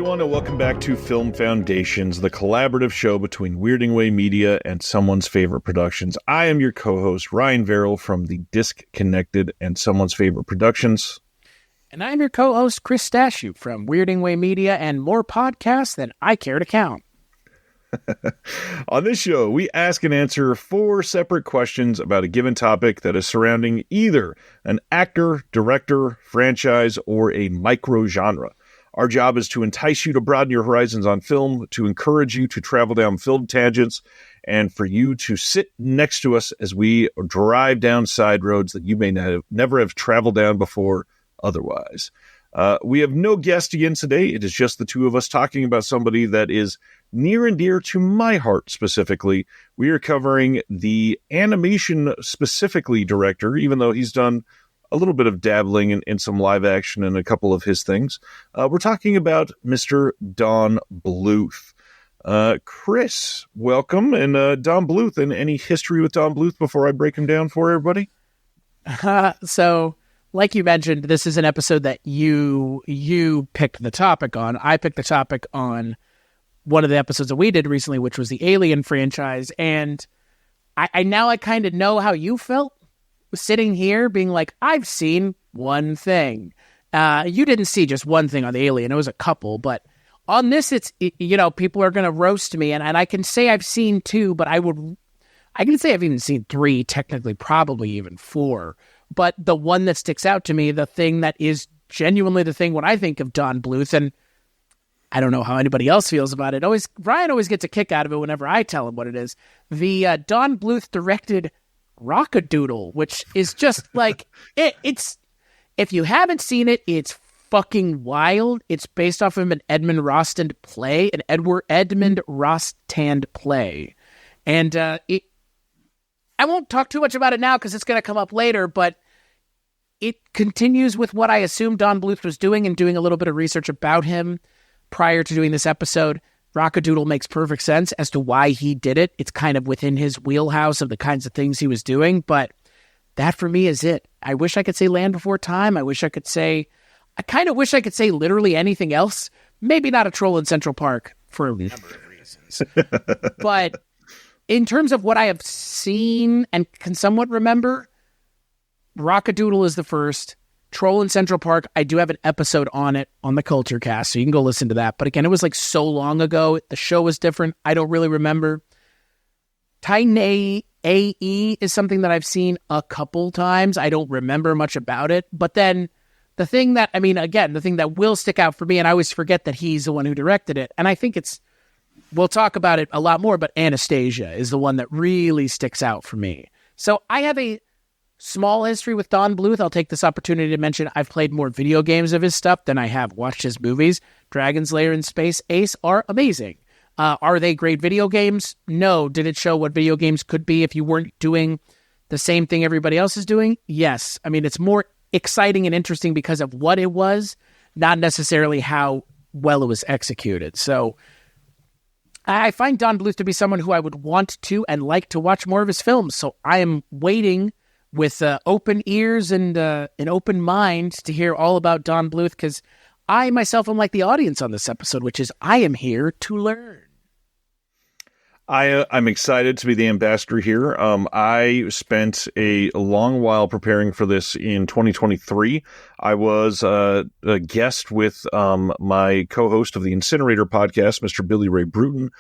everyone, and welcome back to Film Foundations, the collaborative show between Weirding Way Media and Someone's Favorite Productions. I am your co-host, Ryan Verrill from the Disconnected and Someone's Favorite Productions. And I'm your co-host, Chris Stashew from Weirding Way Media and more podcasts than I care to count. On this show, we ask and answer 4 separate questions about a given topic that is surrounding either an actor, director, franchise, or a micro-genre. Our job is to entice you to broaden your horizons on film, to encourage you to travel down film tangents, and for you to sit next to us as we drive down side roads that you may never have traveled down before otherwise. We have no guest again today. It is just the two of us talking about somebody that is near and dear to my heart specifically. We are covering the animation specifically director, even though he's done a little bit of dabbling in some live action and a couple of his things. We're talking about Mr. Don Bluth. Chris, welcome. And Don Bluth, and any history with Don Bluth before I break him down for everybody? So, like you mentioned, this is an episode that you picked the topic on. I picked the topic on one of the episodes that we did recently, which was the Alien franchise. And I kind of know how you felt sitting here being like, I've seen one thing. You didn't see just one thing on the Alien. It was a couple. But on this, people are going to roast me. And I can say I've seen 2, but I can say I've even seen 3, technically, probably even 4. But the one that sticks out to me, the thing that is genuinely the thing when I think of Don Bluth, and I don't know how anybody else feels about it. Ryan always gets a kick out of it whenever I tell him what it is. The Don Bluth directed Rockadoodle, which is just like, it's, if you haven't seen it, it's fucking wild. It's based off of an Edmund Rostand play. And I won't talk too much about it now because it's going to come up later, but it continues with what I assumed Don Bluth was doing, and doing a little bit of research about him prior to doing this episode. Rockadoodle makes perfect sense as to why he did it. It's kind of within his wheelhouse of the kinds of things he was doing, but that for me is it. I wish I could say Land Before Time. I kind of wish I could say literally anything else. Maybe not a Troll in Central Park for a number of reasons. But in terms of what I have seen and can somewhat remember, Rockadoodle is the first. Troll in Central Park, I do have an episode on it on the Culture Cast, so you can go listen to that. But again, it was like so long ago. The show was different. I don't really remember. Titan AE is something that I've seen a couple times. I don't remember much about it. But then the thing that will stick out for me, and I always forget that he's the one who directed it, and I think we'll talk about it a lot more, but Anastasia is the one that really sticks out for me. So I have a small history with Don Bluth. I'll take this opportunity to mention I've played more video games of his stuff than I have watched his movies. Dragon's Lair and Space Ace are amazing. Are they great video games? No. Did it show what video games could be if you weren't doing the same thing everybody else is doing? Yes. I mean, it's more exciting and interesting because of what it was, not necessarily how well it was executed. So I find Don Bluth to be someone who I would want to and like to watch more of his films. So I am waiting with open ears and an open mind to hear all about Don Bluth, because I myself am like the audience on this episode, which is I am here to learn. I'm excited to be the ambassador here. I spent a long while preparing for this in 2023. I was a guest with my co-host of the Incinerator podcast, Mr. Billy Ray Bruton,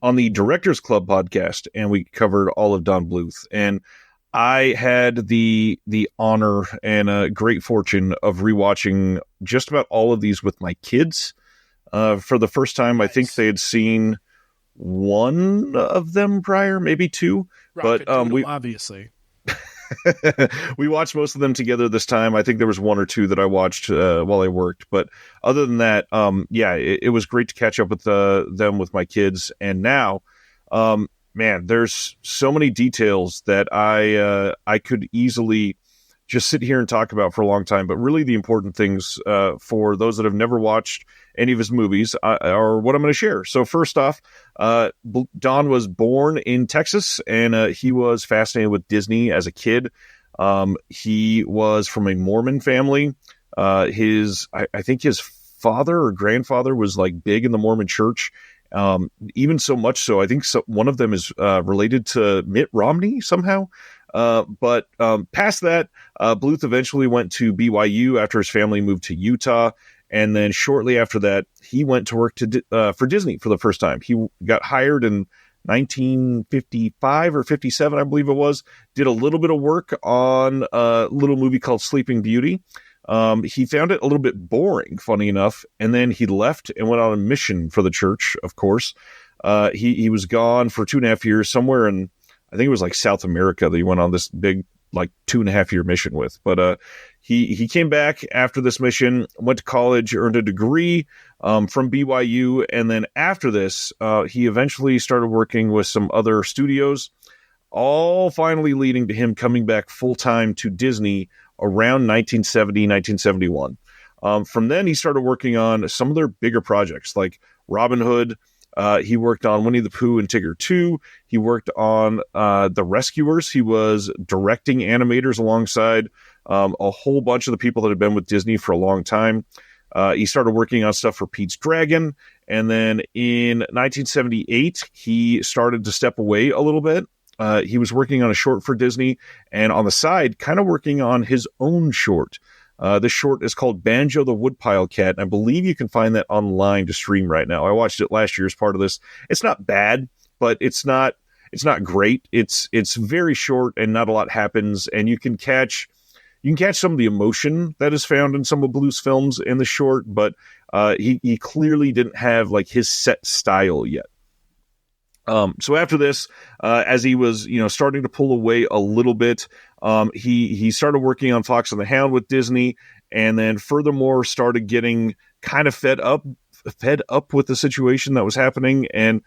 on the Directors Club podcast, and we covered all of Don Bluth. And I had the honor and a great fortune of rewatching just about all of these with my kids for the first time. Nice. I think they had seen one of them prior, maybe 2. But we obviously we watched most of them together this time. I think there was 1 or 2 that I watched while I worked, but other than that, it was great to catch up with them with my kids. And now, man, there's so many details that I could easily just sit here and talk about for a long time. But really, the important things for those that have never watched any of his movies are what I'm going to share. So first off, Don was born in Texas, and he was fascinated with Disney as a kid. He was from a Mormon family. I think his father or grandfather was like big in the Mormon church. Even so much so, I think one of them is related to Mitt Romney somehow. But past that, Bluth eventually went to BYU after his family moved to Utah. And then shortly after that, he went to work for Disney for the first time. He got hired in 1955 or 57, I believe it was. Did a little bit of work on a little movie called Sleeping Beauty. He found it a little bit boring, funny enough, and then he left and went on a mission for the church, of course. He was gone for 2.5 years, somewhere in, I think it was like South America that he went on this big, like 2.5 year mission with. But he came back after this mission, went to college, earned a degree from BYU, and then after this, he eventually started working with some other studios, all finally leading to him coming back full-time to Disney around 1970, 1971. From then, he started working on some of their bigger projects like Robin Hood. He worked on Winnie the Pooh and Tigger 2. He worked on The Rescuers. He was directing animators alongside a whole bunch of the people that had been with Disney for a long time. He started working on stuff for Pete's Dragon. And then in 1978, he started to step away a little bit. He was working on a short for Disney and on the side, kind of working on his own short. This short is called Banjo the Woodpile Cat, and I believe you can find that online to stream right now. I watched it last year as part of this. It's not bad, but it's not great. It's very short and not a lot happens, and you can catch some of the emotion that is found in some of Bluth's films in the short, but he clearly didn't have like his set style yet. So after this, as he was, starting to pull away a little bit, he started working on Fox and the Hound with Disney, and then furthermore started getting kind of fed up with the situation that was happening, and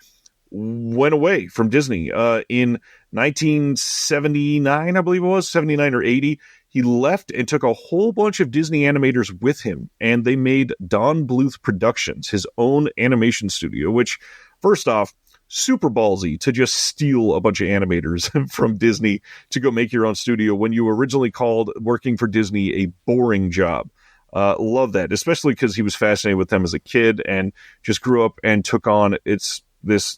went away from Disney. In 1979, I believe it was 79 or 80, he left and took a whole bunch of Disney animators with him, and they made Don Bluth Productions, his own animation studio, which, first off, super ballsy to just steal a bunch of animators from Disney to go make your own studio when you originally called working for Disney a boring job. Love that, especially because he was fascinated with them as a kid and just grew up and took on this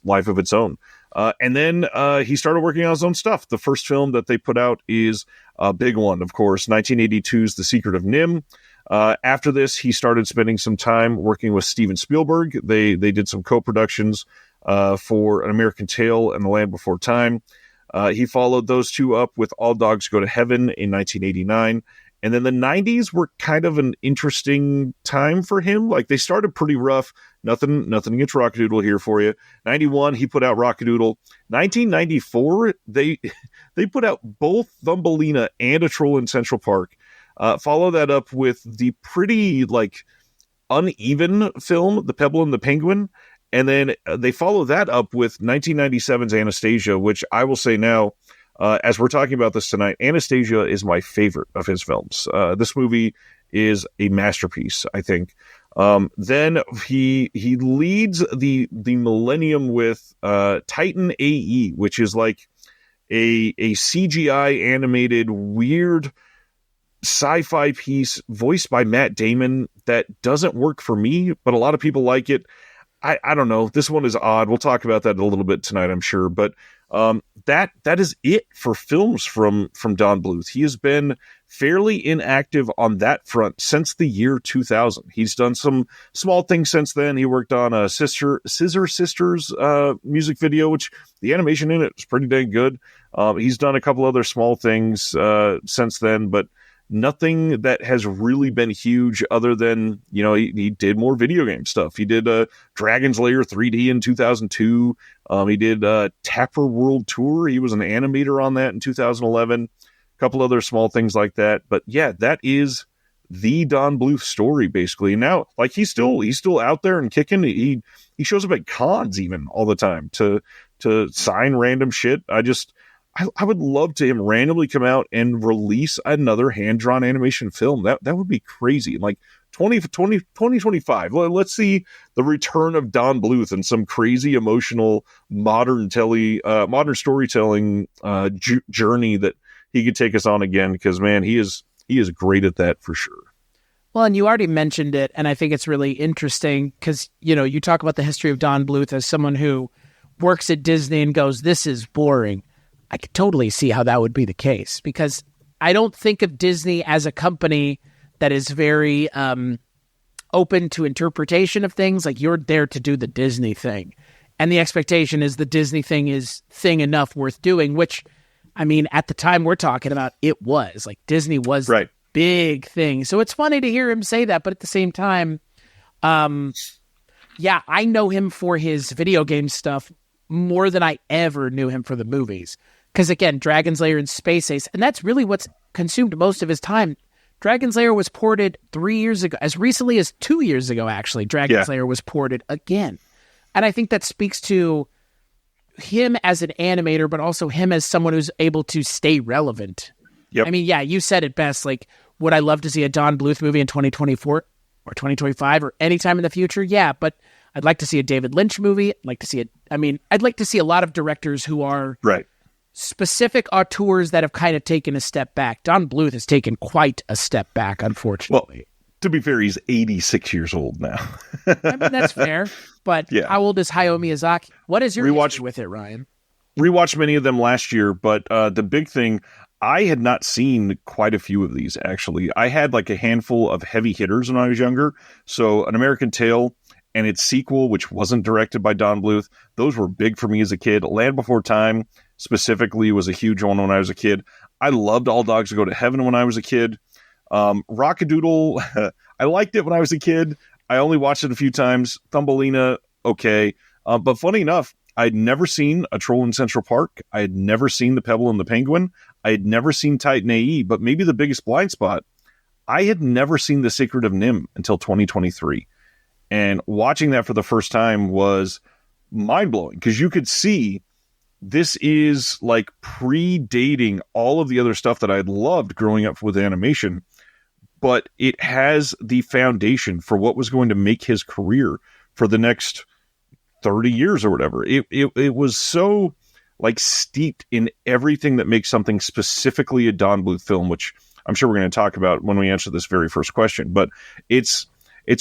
life of its own. And then he started working on his own stuff. The first film that they put out is a big one, of course, 1982's The Secret of NIMH. After this, he started spending some time working with Steven Spielberg. They did some co-productions for An American Tail and The Land Before Time. He followed those two up with All Dogs Go to Heaven in 1989. And then the 90s were kind of an interesting time for him. Like, they started pretty rough. Nothing against Rockadoodle here for you. 91, he put out Rockadoodle. 1994, they put out both Thumbelina and A Troll in Central Park. Follow that up with the pretty, uneven film, The Pebble and the Penguin. And then they follow that up with 1997's Anastasia, which I will say now, as we're talking about this tonight, Anastasia is my favorite of his films. This movie is a masterpiece, I think. Then he leads the Millennium with Titan AE, which is like a CGI animated weird sci-fi piece voiced by Matt Damon that doesn't work for me, but a lot of people like it. I don't know. This one is odd. We'll talk about that a little bit tonight, I'm sure. But that is it for films from Don Bluth. He has been fairly inactive on that front since the year 2000. He's done some small things since then. He worked on a Scissor Sisters music video, which the animation in it is pretty dang good. He's done a couple other small things since then, but nothing that has really been huge other than, he did more video game stuff. He did Dragon's Lair 3D in 2002. He did Tapper World Tour. He was an animator on that in 2011. A couple other small things like that. But yeah, that is the Don Bluth story, basically. Now, he's still out there and kicking. He shows up at cons even all the time to sign random shit. I would love to him randomly come out and release another hand-drawn animation film. That would be crazy. 2025. Let's see the return of Don Bluth and some crazy emotional modern storytelling journey that he could take us on again. Because man, he is great at that for sure. Well, and you already mentioned it, and I think it's really interesting because, you talk about the history of Don Bluth as someone who works at Disney and goes, this is boring. I could totally see how that would be the case, because I don't think of Disney as a company that is very open to interpretation of things. Like, you're there to do the Disney thing. And the expectation is the Disney thing is thing enough worth doing, which, I mean, at the time we're talking about, it was. Like, Disney was the big thing. So it's funny to hear him say that, but at the same time, yeah, I know him for his video game stuff more than I ever knew him for the movies. Because, again, Dragon's Lair and Space Ace, and that's really what's consumed most of his time. Dragon's Lair was ported 3 years ago. As recently as 2 years ago, actually, Dragon's Lair was ported again. And I think that speaks to him as an animator, but also him as someone who's able to stay relevant. Yep. I mean, yeah, you said it best. Like, would I love to see a Don Bluth movie in 2024 or 2025 or anytime in the future? Yeah, but I'd like to see a David Lynch movie. I'd like to see I'd like to see a lot of directors who are specific auteurs that have kind of taken a step back. Don Bluth has taken quite a step back, unfortunately. Well, to be fair, he's 86 years old now. I mean, that's fair. But how old is Hayao Miyazaki? What is your history with it, Ryan? Rewatched many of them last year, but the big thing, I had not seen quite a few of these, actually. I had like a handful of heavy hitters when I was younger. So An American Tail and its sequel, which wasn't directed by Don Bluth, those were big for me as a kid. Land Before Time specifically was a huge one when I was a kid. I loved All Dogs Go to Heaven when I was a kid. Rockadoodle, I liked it when I was a kid. I only watched it a few times. Thumbelina, okay. But funny enough, I'd never seen A Troll in Central Park. I had never seen The Pebble and the Penguin. I had never seen Titan A.E., but maybe the biggest blind spot, I had never seen The Secret of NIMH until 2023. And watching that for the first time was mind-blowing, because you could see this is like predating all of the other stuff that I'd loved growing up with animation, but it has the foundation for what was going to make his career for the next 30 years or whatever. It was so like steeped in everything that makes something specifically a Don Bluth film, which I'm sure we're going to talk about when we answer this very first question. But it's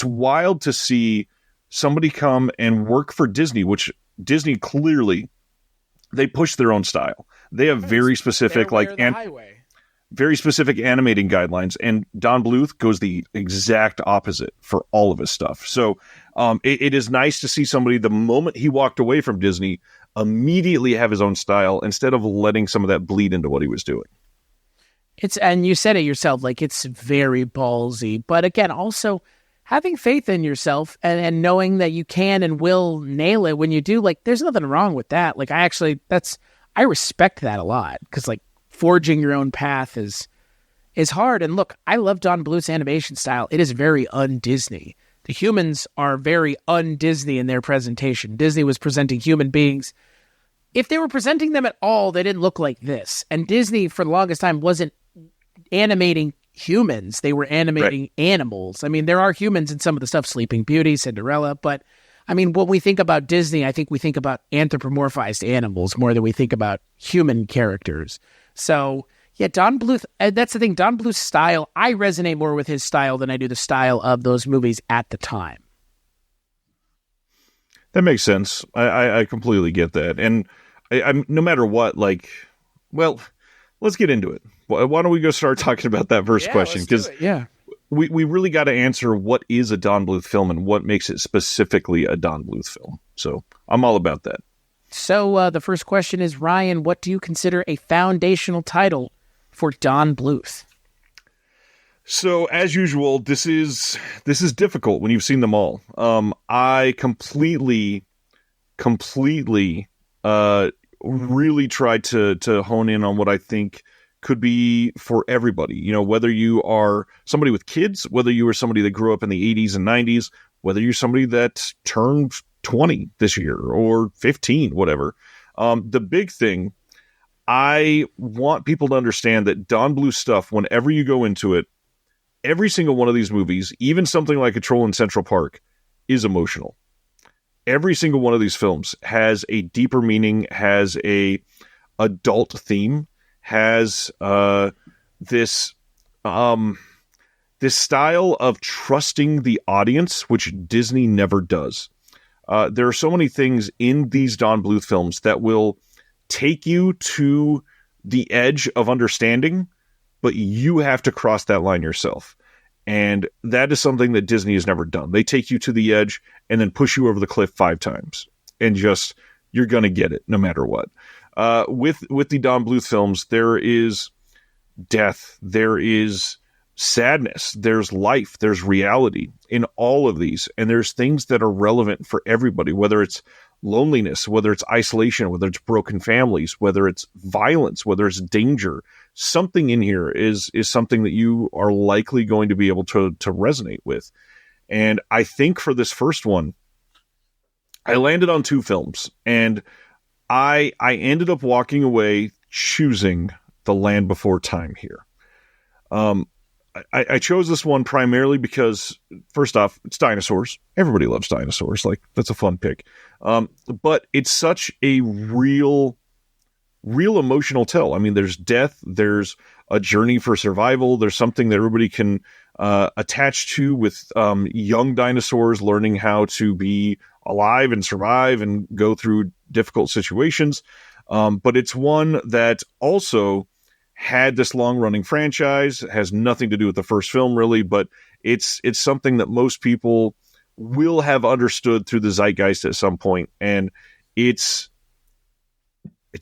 wild to see somebody come and work for Disney, which Disney clearly, they push their own style. They have very specific very specific animating guidelines, and Don Bluth goes the exact opposite for all of his stuff. So it is nice to see somebody, the moment he walked away from Disney, immediately have his own style instead of letting some of that bleed into what he was doing. And you said it yourself, like, it's very ballsy, but again, also having faith in yourself and knowing that you can and will nail it when you do. Like, there's nothing wrong with that. Like, I respect that a lot, because like forging your own path is hard. And look, I love Don Bluth's animation style. It is very un-Disney. The humans are very un-Disney in their presentation. Disney was presenting human beings. If they were presenting them at all, they didn't look like this. And Disney, for the longest time, wasn't animating humans. They were animating animals. I mean, there are humans in some of the stuff, Sleeping Beauty, Cinderella, but I mean, when we think about Disney, I think we think about anthropomorphized animals more than we think about human characters. So, yeah, Don Bluth, that's the thing, Don Bluth's style, I resonate more with his style than I do the style of those movies at the time. That makes sense. I completely get that. And I'm no matter what, like, well, let's get into it. Why don't we go start talking about that first question? Because we really got to answer what is a Don Bluth film and what makes it specifically a Don Bluth film. So I'm all about that. So the first question is, Ryan, what do you consider a foundational title for Don Bluth? So as usual, this is difficult when you've seen them all. I completely really tried to hone in on what I think could be for everybody. You know, whether you are somebody with kids, whether you are somebody that grew up in the 80s and 90s, whether you're somebody that turned 20 this year or 15, whatever. The big thing, I want people to understand that Don Bluth stuff, whenever you go into it, every single one of these movies, even something like A Troll in Central Park, is emotional. Every single one of these films has a deeper meaning, has a adult theme, has this this style of trusting the audience, which Disney never does. There are so many things in these Don Bluth films that will take you to the edge of understanding, but you have to cross that line yourself. And that is something that Disney has never done. They take you to the edge and then push you over the cliff 5 times. And just, you're going to get it no matter what. With the Don Bluth films, there is death, there is sadness, there's life, there's reality in all of these. And there's things that are relevant for everybody, whether it's loneliness, whether it's isolation, whether it's broken families, whether it's violence, whether it's danger. Something in here is something that you are likely going to be able to resonate with. And I think for this first one, I landed on 2 films, and I ended up walking away choosing The Land Before Time here. I chose this one primarily because, first off, it's dinosaurs. Everybody loves dinosaurs. Like, that's a fun pick. But it's such a real emotional tell. I mean, there's death, there's a journey for survival, there's something that everybody can attach to with young dinosaurs learning how to be alive and survive and go through difficult situations. But it's one that also had this long-running franchise, has nothing to do with the first film, really, but it's something that most people will have understood through the zeitgeist at some point, and it's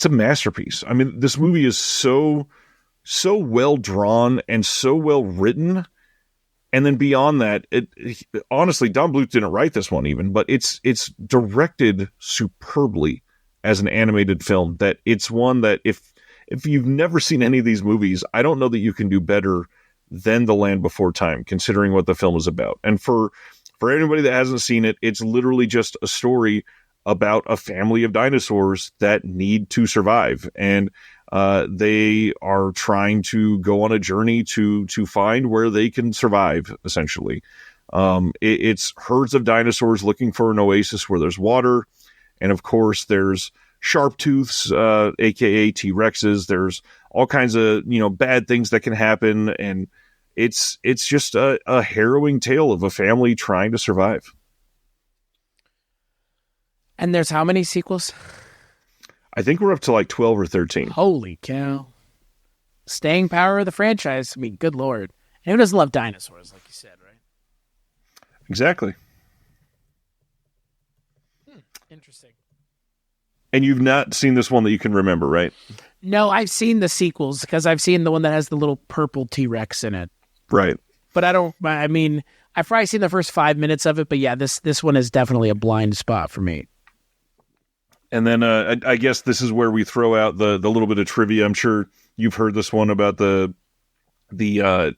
a masterpiece. I mean, this movie is so well drawn and so well written, and then beyond that, honestly, Don Bluth didn't write this one even, but it's directed superbly as an animated film. That it's one that if you've never seen any of these movies, I don't know that you can do better than The Land Before Time, considering what the film is about. And for anybody that hasn't seen it, it's literally just a story about a family of dinosaurs that need to survive. And they are trying to go on a journey to find where they can survive, essentially. It's herds of dinosaurs looking for an oasis where there's water. And of course, there's sharp tooths, aka T-Rexes. There's all kinds of bad things that can happen, and it's just a harrowing tale of a family trying to survive. And there's how many sequels? I think we're up to like 12 or 13. Holy cow! Staying power of the franchise. I mean, good lord, and who doesn't love dinosaurs, like you said, right? Exactly. Interesting. And you've not seen this one that you can remember, right? No, I've seen the sequels because I've seen the one that has the little purple T-Rex in it. Right. But I've probably seen the first 5 minutes of it, but yeah, this one is definitely a blind spot for me. And then I guess this is where we throw out the little bit of trivia. I'm sure you've heard this one about the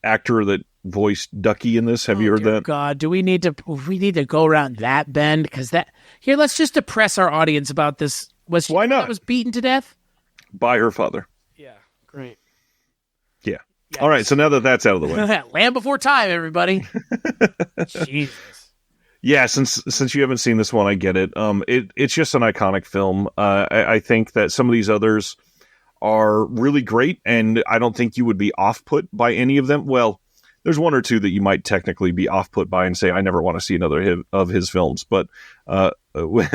actor that voiced Ducky in this. Have you heard that? God, we need to go around that bend? Because here, let's just depress our audience about this. Why not? That was beaten to death by her father. Yeah, great. Yeah. Yes. All right, so now that that's out of the way. Land Before Time, everybody. Jesus. Yeah, since you haven't seen this one, I get it. It's just an iconic film. I think that some of these others are really great, and I don't think you would be off-put by any of them. Well, there's one or two that you might technically be off-put by and say, I never want to see another of his films, but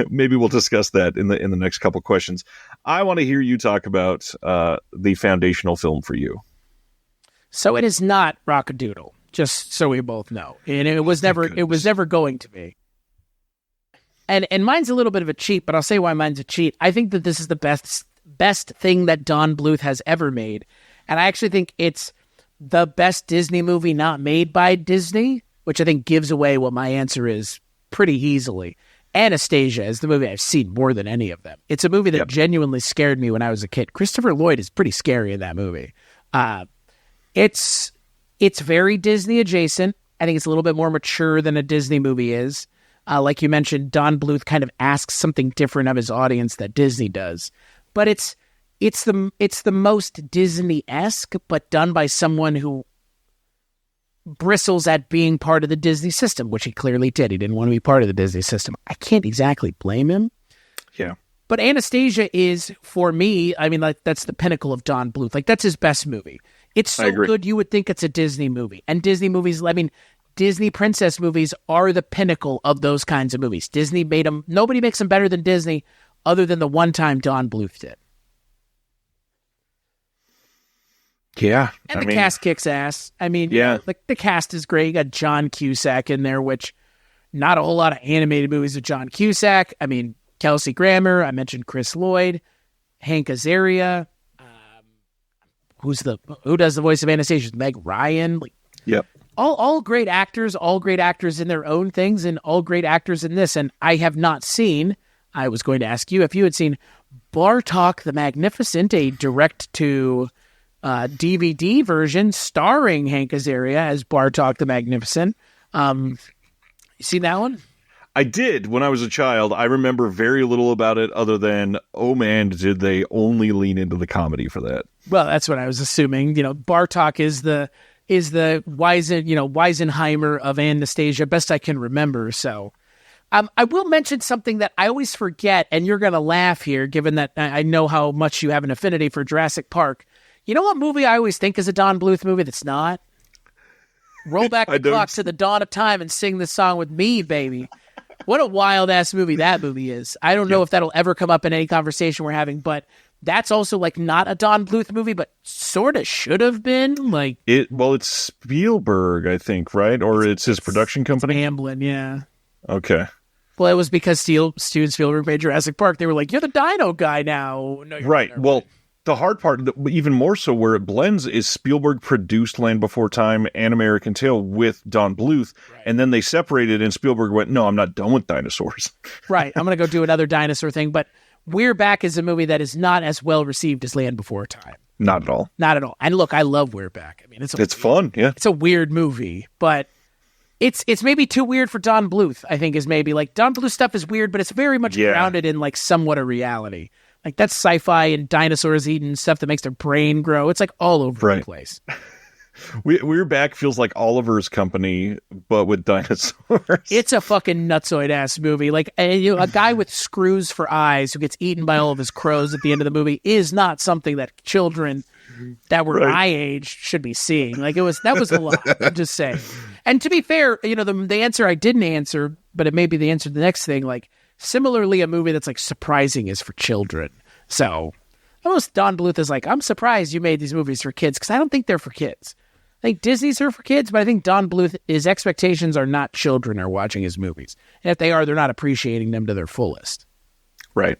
maybe we'll discuss that in the next couple questions. I want to hear you talk about the foundational film for you. So it is not Rock-a-Doodle, just so we both know. And it was never going to be. And mine's a little bit of a cheat, but I'll say why mine's a cheat. I think that this is the best thing that Don Bluth has ever made. And I actually think it's the best Disney movie not made by Disney, which I think gives away what my answer is pretty easily. Anastasia is the movie I've seen more than any of them. It's a movie that genuinely scared me when I was a kid. Christopher Lloyd is pretty scary in that movie. It's very Disney adjacent. I think it's a little bit more mature than a Disney movie is. Like you mentioned, Don Bluth kind of asks something different of his audience that Disney does. But it's the most Disney-esque, but done by someone who bristles at being part of the Disney system, which he clearly did. He didn't want to be part of the Disney system. I can't exactly blame him. Yeah. But Anastasia is, for me, I mean, like, that's the pinnacle of Don Bluth. Like, that's his best movie. It's so good you would think it's a Disney movie. And Disney movies, I mean, Disney princess movies are the pinnacle of those kinds of movies. Disney made them. Nobody makes them better than Disney other than the one time Don Bluth did. Yeah. And the cast kicks ass. I mean, yeah, the cast is great. You got John Cusack in there, which not a whole lot of animated movies with John Cusack. I mean, Kelsey Grammer. I mentioned Chris Lloyd, Hank Azaria. Who does the voice of Anastasia? Meg Ryan. Yep. All great actors in their own things, and all great actors in this. And I have not seen. I was going to ask you if you had seen Bartok the Magnificent, a direct to DVD version starring Hank Azaria as Bartok the Magnificent. You seen that one? I did when I was a child. I remember very little about it other than, oh man, did they only lean into the comedy for that. Well, that's what I was assuming. Bartok is the Weisenheimer of Anastasia, best I can remember. So I will mention something that I always forget, and you're going to laugh here, given that I know how much you have an affinity for Jurassic Park. You know what movie I always think is a Don Bluth movie that's not? Roll back the clock to the dawn of time and sing this song with me, baby. What a wild-ass movie that movie is. I don't know if that'll ever come up in any conversation we're having, but that's also not a Don Bluth movie, but sort of should have been. It's Spielberg, I think, right? Or it's his production company? Amblin, yeah. Okay. Well, it was because Steven Spielberg made Jurassic Park. They were like, you're the dino guy now. No, right. Well, the hard part, even more so where it blends, is Spielberg produced Land Before Time and American Tail with Don Bluth, and then they separated, and Spielberg went, no, I'm not done with dinosaurs. Right. I'm going to go do another dinosaur thing, but We're Back is a movie that is not as well received as Land Before Time. Not at all. Not at all. And look, I love We're Back. I mean, it's fun, yeah. It's a weird movie, but it's maybe too weird for Don Bluth, I think, is maybe. Don Bluth stuff is weird, but it's very much grounded in, somewhat a reality. That's sci-fi and dinosaurs eating stuff that makes their brain grow. It's all over the place. We're Back feels like Oliver's Company, but with dinosaurs. It's a fucking nutsoid-ass movie. A guy with screws for eyes who gets eaten by all of his crows at the end of the movie is not something that children that were my age should be seeing. That was a lot. I'm just saying. And to be fair, the answer I didn't answer, but it may be the answer to the next thing, similarly, a movie that's surprising is for children. So almost Don Bluth is I'm surprised you made these movies for kids, because I don't think they're for kids. I think Disney's are for kids, but I think Don Bluth, his expectations are not children are watching his movies. And if they are, they're not appreciating them to their fullest. Right.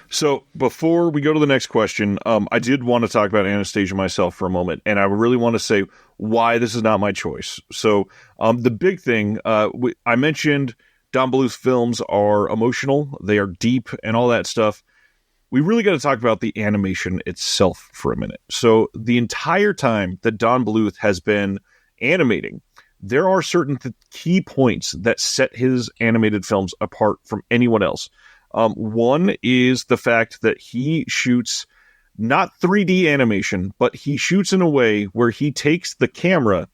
So before we go to the next question, I did want to talk about Anastasia myself for a moment, and I really want to say why this is not my choice. So the big thing, I mentioned Don Bluth films are emotional, they are deep, and all that stuff. We really got to talk about the animation itself for a minute. So the entire time that Don Bluth has been animating, there are certain key points that set his animated films apart from anyone else. One is the fact that he shoots not 3D animation, but he shoots in a way where he takes the camera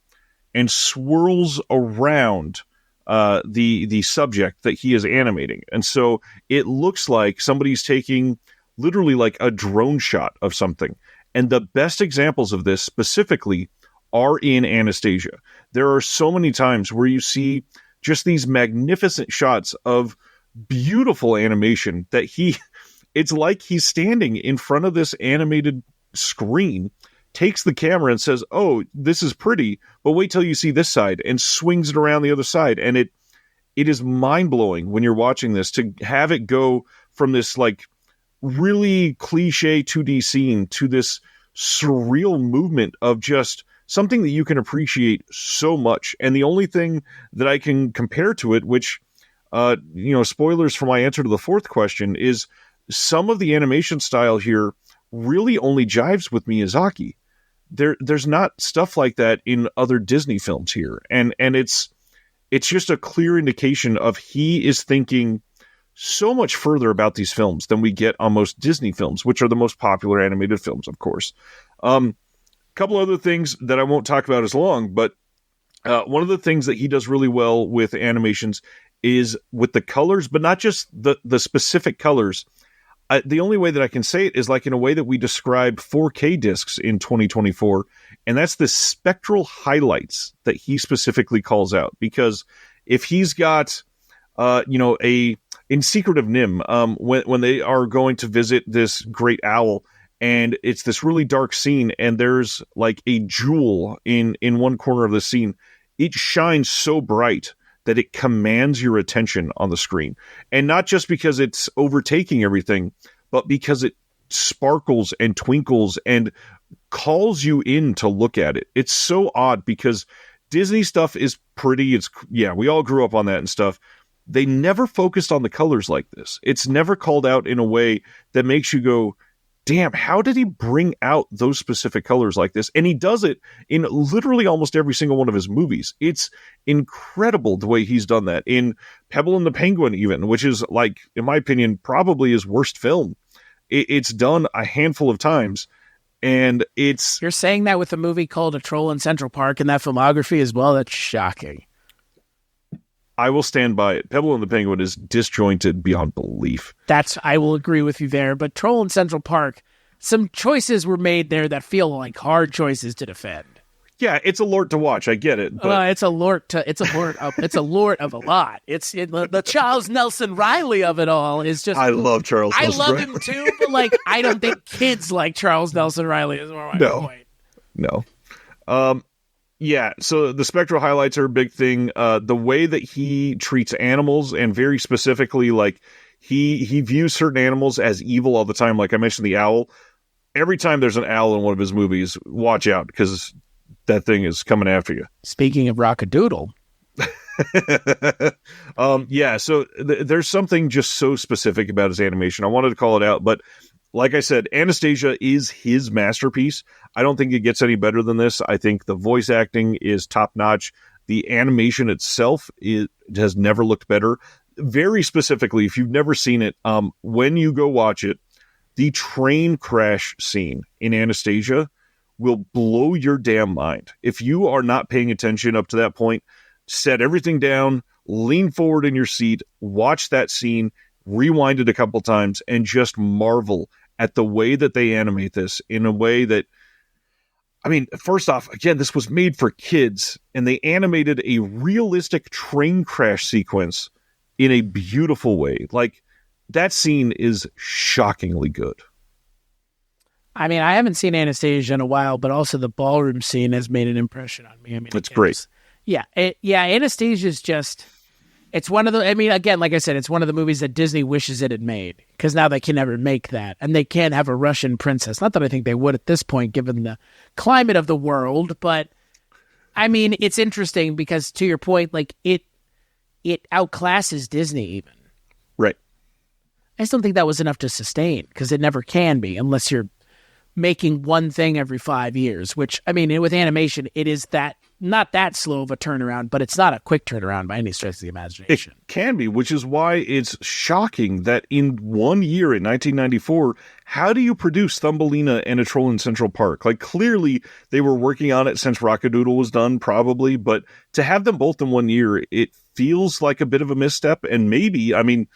and swirls around the subject that he is animating. And so it looks like somebody's taking literally a drone shot of something. And the best examples of this specifically are in Anastasia. There are so many times where you see just these magnificent shots of beautiful animation that it's like he's standing in front of this animated screen, takes the camera and says, oh, this is pretty, but wait till you see this side, and swings it around the other side. And it is mind-blowing when you're watching this to have it go from this really cliche 2D scene to this surreal movement of just something that you can appreciate so much. And the only thing that I can compare to it, which, spoilers for my answer to the fourth question, is some of the animation style here really only jives with Miyazaki. There's not stuff like that in other Disney films here. And it's just a clear indication of he is thinking so much further about these films than we get on most Disney films, which are the most popular animated films, of course. Couple other things that I won't talk about as long, but one of the things that he does really well with animations is with the colors, but not just the specific colors. the only way that I can say it is like in a way that we describe 4K discs in 2024, and that's the spectral highlights that he specifically calls out. Because if he's got, in Secret of NIMH, when they are going to visit this great owl, and it's this really dark scene, and there's like a jewel in one corner of the scene, it shines so bright that it commands your attention on the screen. And not just because it's overtaking everything, but because it sparkles and twinkles and calls you in to look at it. It's so odd because Disney stuff is pretty. We all grew up on that and stuff. They never focused on the colors like this. It's never called out in a way that makes you go, damn, how did he bring out those specific colors like this? And he does it in literally almost every single one of his movies. It's incredible the way he's done that. In Pebble and the Penguin even, which is, like, in my opinion, probably his worst film. It's done a handful of times. And it's... You're saying that with a movie called A Troll in Central Park and that filmography as well? That's shocking. I will stand by it. Pebble and the Penguin is disjointed beyond belief. I will agree with you there. But Troll in Central Park, some choices were made there that feel like hard choices to defend. Yeah, it's a lort to watch. I get it. But... it's a lort of a lot. The Charles Nelson Riley of it all is just. I love Charles. I Nelson love Riley. him too, but like I don't think kids like Charles Nelson Riley. Is more my point. No. Yeah, so the spectral highlights are a big thing. The way that he treats animals, and very specifically, like, he views certain animals as evil all the time. Like I mentioned, the owl. Every time there's an owl in one of his movies, watch out, because that thing is coming after you. Speaking of Rockadoodle. So there's something just so specific about his animation. I wanted to call it out, but like I said, Anastasia is his masterpiece. I don't think it gets any better than this. I think the voice acting is top-notch. The animation itself has never looked better. Very specifically, if you've never seen it, when you go watch it, the train crash scene in Anastasia will blow your damn mind. If you are not paying attention up to that point, set everything down, lean forward in your seat, watch that scene, rewind it a couple times, and just marvel at the way that they animate this in a way that, I mean, first off, again, this was made for kids, and they animated a realistic train crash sequence in a beautiful way. Like, that scene is shockingly good. I mean, I haven't seen Anastasia in a while, but also the ballroom scene has made an impression on me. I mean, it's great. Anastasia's just... It's one of the, I mean, again, like I said, it's one of the movies that Disney wishes it had made, because now they can never make that, and they can't have a Russian princess. Not that I think they would at this point, given the climate of the world, but I mean, it's interesting because, to your point, like it outclasses Disney even. Right. I just don't think that was enough to sustain, because it never can be unless you're making one thing every 5 years, which, I mean, with animation, it is that not that slow of a turnaround, but it's not a quick turnaround by any stretch of the imagination. It can be, which is why it's shocking that in 1 year, in 1994, how do you produce Thumbelina and A Troll in Central Park? Like, clearly they were working on it since Rockadoodle was done, probably, but to have them both in 1 year, it feels like a bit of a misstep, and maybe, I mean,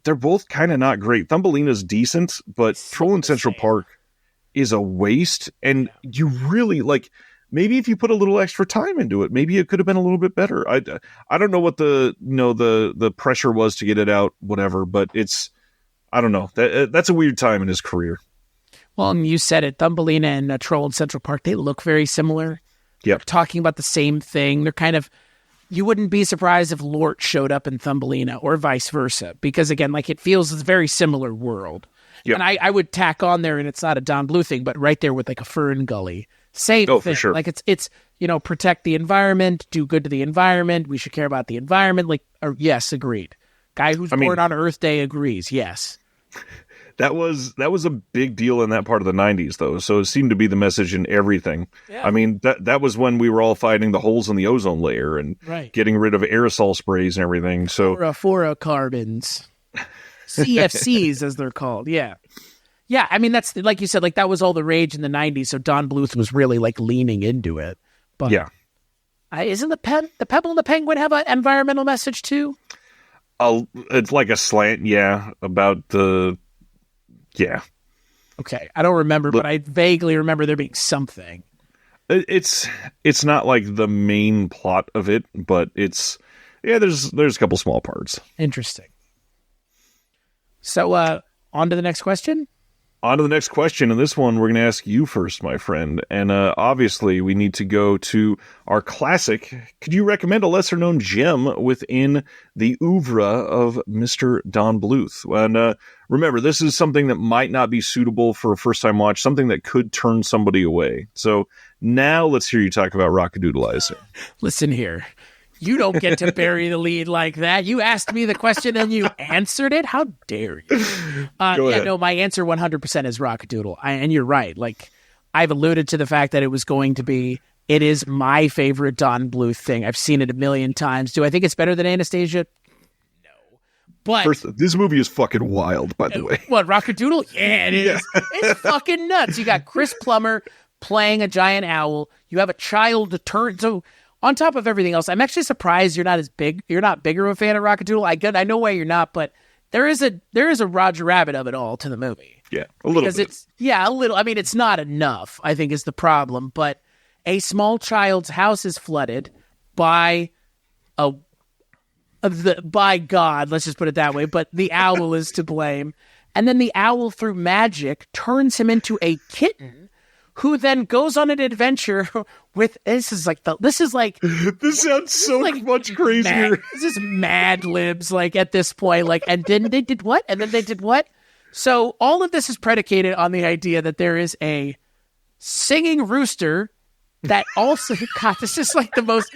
they're both kind of not great. Thumbelina's decent, but Troll in Central Park is a waste, and you really, like... Maybe if you put a little extra time into it, maybe it could have been a little bit better. I don't know what the pressure was to get it out, whatever. But I don't know. That's a weird time in his career. Well, and you said it. Thumbelina and A Troll in Central Park, they look very similar. Yeah, talking about the same thing. They're kind of. You wouldn't be surprised if Lort showed up in Thumbelina or vice versa, because again, like it feels a very similar world. Yep. And I would tack on there, and it's not a Don Bluth thing, but right there with like a Fern Gully. Same thing. For sure. Like it's protect the environment, do good to the environment. We should care about the environment. Like, yes, agreed. Guy who's born on Earth Day agrees. Yes. That was a big deal in that part of the 90s, though. So it seemed to be the message in everything. Yeah. I mean, that was when we were all fighting the holes in the ozone layer and getting rid of aerosol sprays and everything. So fluorocarbons, CFCs as they're called. Yeah. Yeah, I mean, that's, like you said, like that was all the rage in the 90s, so Don Bluth was really like leaning into it. But yeah. Isn't the Pebble and the Penguin have an environmental message too? It's like a slant, yeah, about the Yeah. Okay. I don't remember, but I vaguely remember there being something. It's not like the main plot of it, but there's a couple small parts. Interesting. So, on to the next question. On to the next question, and this one we're going to ask you first, my friend. And obviously, we need to go to our classic. Could you recommend a lesser-known gem within the oeuvre of Mr. Don Bluth? And remember, this is something that might not be suitable for a first-time watch, something that could turn somebody away. So now let's hear you talk about Rock-a-Doodle-Izer. Listen here. You don't get to bury the lead like that. You asked me the question and you answered it. How dare you? Go ahead. No, my answer 100% is Rock-a-Doodle. And you're right. Like, I've alluded to the fact that it was going to be, it is my favorite Don Bluth thing. I've seen it a million times. Do I think it's better than Anastasia? No. But first, this movie is fucking wild, by the way. What, Rock-a-Doodle? Yeah, it is. It's fucking nuts. You got Chris Plummer playing a giant owl. You have a child to turn. So, on top of everything else, I'm actually surprised you're not bigger of a fan of Rock-a-Doodle. I know why you're not, but there is a Roger Rabbit of it all to the movie. Yeah, a little bit. A little. I mean, it's not enough, I think, is the problem. But a small child's house is flooded by by God, let's just put it that way. But the owl is to blame, and then the owl, through magic, turns him into a kitten, who then goes on an adventure with, this sounds so much crazier. This is Mad Libs, like, at this point, like, and then they did what? And then they did what? So all of this is predicated on the idea that there is a singing rooster that also, God, this is like the most,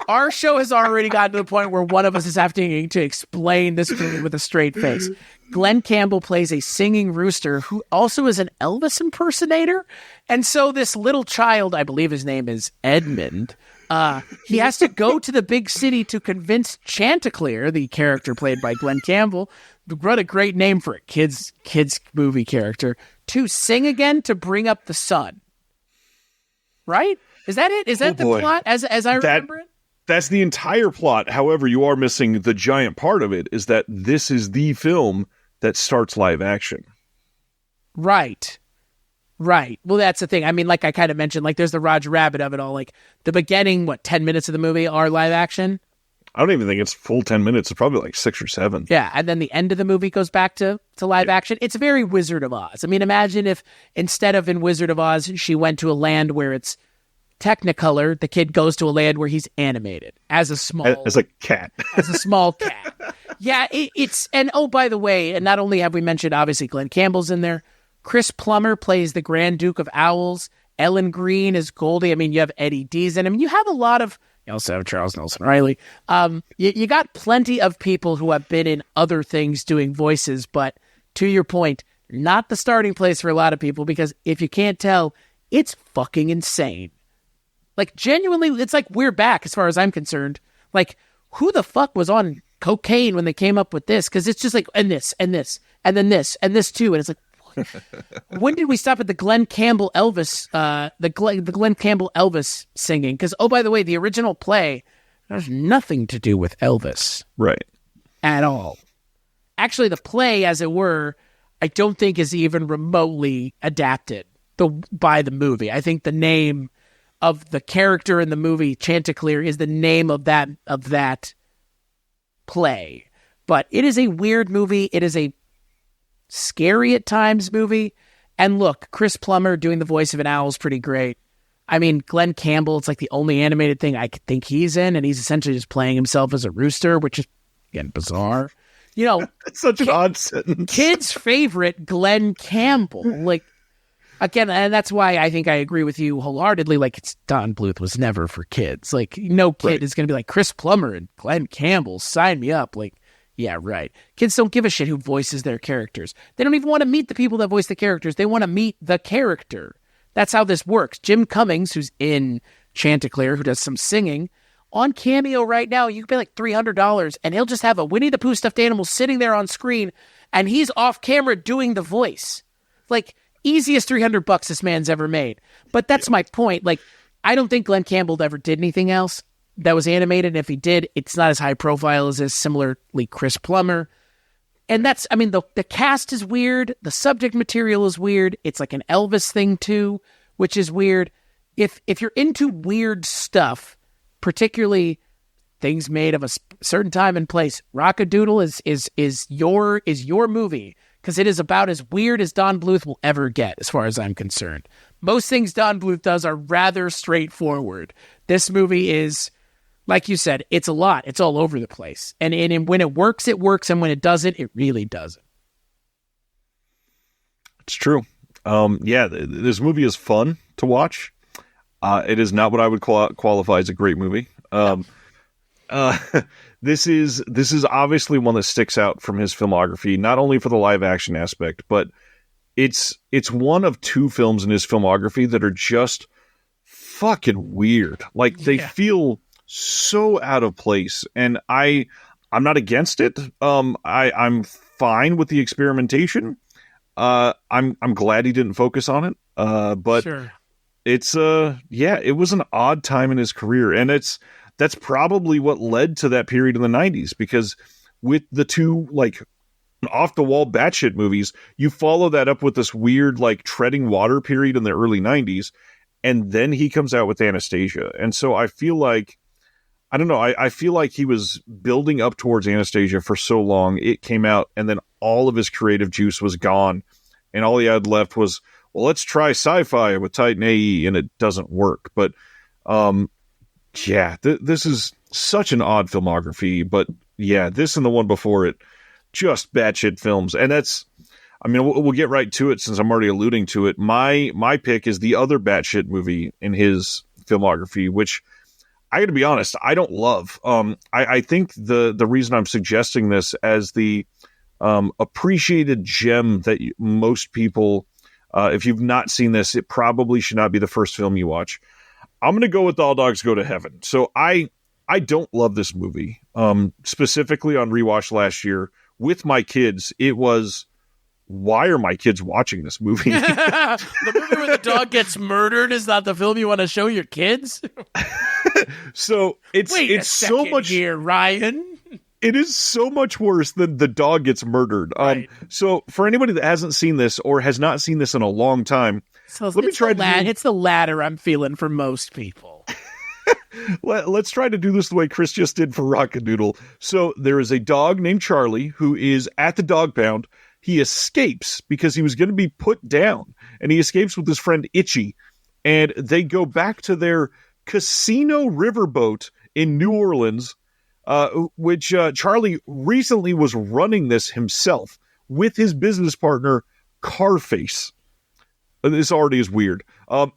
our show has already gotten to the point where one of us is having to explain this movie with a straight face. Glenn Campbell plays a singing rooster who also is an Elvis impersonator. And so this little child, I believe his name is Edmund, he has to go to the big city to convince Chanticleer, the character played by Glenn Campbell, what a great name for a kids movie character, to sing again to bring up the sun. Right? Is that it? Is that the plot as I remember it? That's the entire plot. However, you are missing the giant part of it, is that this is the film that starts live action. Right. Well, that's the thing. I mean, like I kind of mentioned, like there's the Roger Rabbit of it all. Like the beginning, 10 minutes of the movie are live action? I don't even think it's full 10 minutes. It's probably like 6 or 7. Yeah, and then the end of the movie goes back to live action. It's very Wizard of Oz. I mean, imagine if instead of in Wizard of Oz, she went to a land where it's Technicolor, the kid goes to a land where he's animated as a cat. As a small cat. Yeah, it's, and oh, by the way, and not only have we mentioned, obviously, Glenn Campbell's in there, Chris Plummer plays the Grand Duke of Owls, Ellen Greene is Goldie, I mean, you have Eddie Deason, I mean, you have a lot of, you also have Charles Nelson Riley, you got plenty of people who have been in other things doing voices, but to your point, not the starting place for a lot of people, because if you can't tell, it's fucking insane. Like, genuinely, it's like we're back as far as I'm concerned. Like, who the fuck was on cocaine when they came up with this? Because it's just like, and this, and this, and then this, and this too. And it's like, when did we stop at the Glenn Campbell Elvis, the Glenn Campbell Elvis singing? Because, oh, by the way, the original play, there's nothing to do with Elvis. Right. At all. Actually, the play, as it were, I don't think is even remotely adapted by the movie. I think the name of the character in the movie, Chanticleer, is the name of that play. But it is a weird movie. It is a scary at times movie. And look, Chris Plummer doing the voice of an owl is pretty great. I mean, Glenn Campbell, it's like the only animated thing I could think he's in, and he's essentially just playing himself as a rooster, which is, again, bizarre. You know, it's such an odd sentence. Kids' favorite, Glenn Campbell. Like, again, and that's why I think I agree with you wholeheartedly. Like, it's Don Bluth was never for kids. Like, no kid is going to be like, Chris Plummer and Glenn Campbell, sign me up. Like, yeah, right. Kids don't give a shit who voices their characters. They don't even want to meet the people that voice the characters. They want to meet the character. That's how this works. Jim Cummings, who's in Chanticleer, who does some singing, on Cameo right now, you can pay like $300, and he'll just have a Winnie the Pooh stuffed animal sitting there on screen, and he's off camera doing the voice. Like, easiest $300 this man's ever made. But that's my point. Like, I don't think Glenn Campbell ever did anything else that was animated. And if he did, it's not as high profile as this. Similarly, Chris Plummer. And that's, I mean, the cast is weird. The subject material is weird. It's like an Elvis thing too, which is weird. If you're into weird stuff, particularly things made of a certain time and place, Rock-a-Doodle is your movie, because it is about as weird as Don Bluth will ever get, as far as I'm concerned. Most things Don Bluth does are rather straightforward. This movie is, like you said, it's a lot. It's all over the place. And when it works, and when it doesn't, it really doesn't. It's true. This movie is fun to watch. It is not what I would qualify as a great movie. This is obviously one that sticks out from his filmography, not only for the live action aspect, but it's one of two films in his filmography that are just fucking weird. Like, they feel so out of place, and I'm not against it. I'm fine with the experimentation. I'm glad he didn't focus on it. But sure. It's it was an odd time in his career, and that's probably what led to that period in the 90s, because with the two like off the wall batshit movies, you follow that up with this weird like treading water period in the early 90s, and then he comes out with Anastasia. And so I feel like, I don't know, I feel like he was building up towards Anastasia for so long. It came out, and then all of his creative juice was gone, and all he had left was, well, let's try sci-fi with Titan AE, and it doesn't work. But this is such an odd filmography. But yeah, this and the one before it, just batshit films. And that's, I mean, we'll get right to it since I'm already alluding to it. My pick is the other batshit movie in his filmography, which I got to be honest, I don't love. I think the reason I'm suggesting this as the appreciated gem that most people, if you've not seen this, it probably should not be the first film you watch. I'm going to go with All Dogs Go to Heaven. So I don't love this movie. Specifically on rewatch last year with my kids, it was, why are my kids watching this movie? The movie where the dog gets murdered is not the film you want to show your kids? So it's so much here, Ryan. It is so much worse than the dog gets murdered. Right. So for anybody that hasn't seen this or has not seen this in a long time, let me try it's the latter I'm feeling for most people. Let's try to do this the way Chris just did for Rock-a-Doodle. So there is a dog named Charlie who is at the dog pound. He escapes because he was going to be put down, and he escapes with his friend Itchy, and they go back to their casino riverboat in New Orleans, which Charlie recently was running this himself with his business partner, Carface. This already is weird.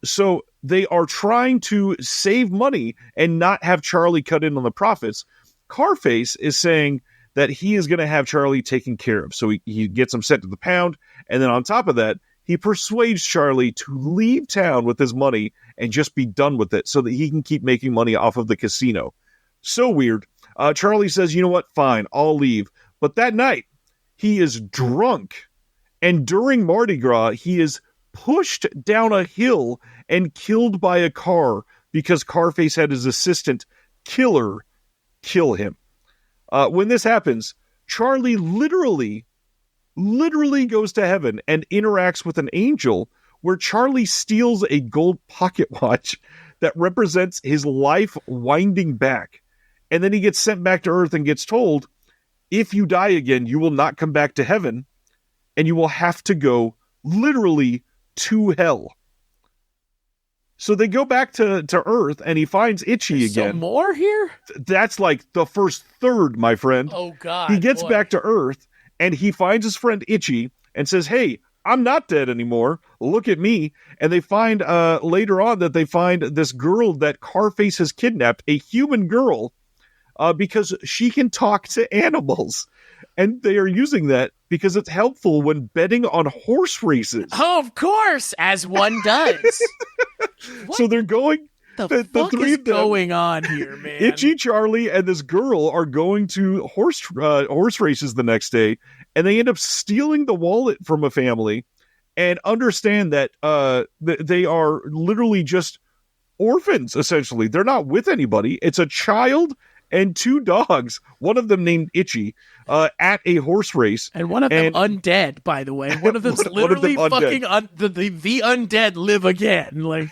So they are trying to save money and not have Charlie cut in on the profits. Carface is saying that he is going to have Charlie taken care of. So he gets him sent to the pound. And then on top of that, he persuades Charlie to leave town with his money and just be done with it so that he can keep making money off of the casino. So weird. Charlie says, you know what? Fine, I'll leave. But that night, he is drunk. And during Mardi Gras, he is pushed down a hill and killed by a car because Carface had his assistant killer kill him. When this happens, Charlie literally goes to heaven and interacts with an angel where Charlie steals a gold pocket watch that represents his life winding back. And then he gets sent back to Earth and gets told, if you die again, you will not come back to heaven, and you will have to go literally to hell. So they go back to Earth, and he finds Itchy again. Some more here? That's like the first third, my friend. Oh, God. He gets back to Earth, and he finds his friend Itchy and says, hey, I'm not dead anymore. Look at me. And they find later on that they find this girl that Carface has kidnapped, a human girl, because she can talk to animals. And they are using that because it's helpful when betting on horse races. Oh, of course, as one does. So they're going... The fuck is going on here, man? Itchy, Charlie, and this girl are going to horse races the next day, and they end up stealing the wallet from a family and understand that they are literally just orphans, essentially. They're not with anybody. It's a child and 2 dogs, one of them named Itchy, at a horse race. And one of them undead, by the way. One of them's literally fucking the undead live again. Like,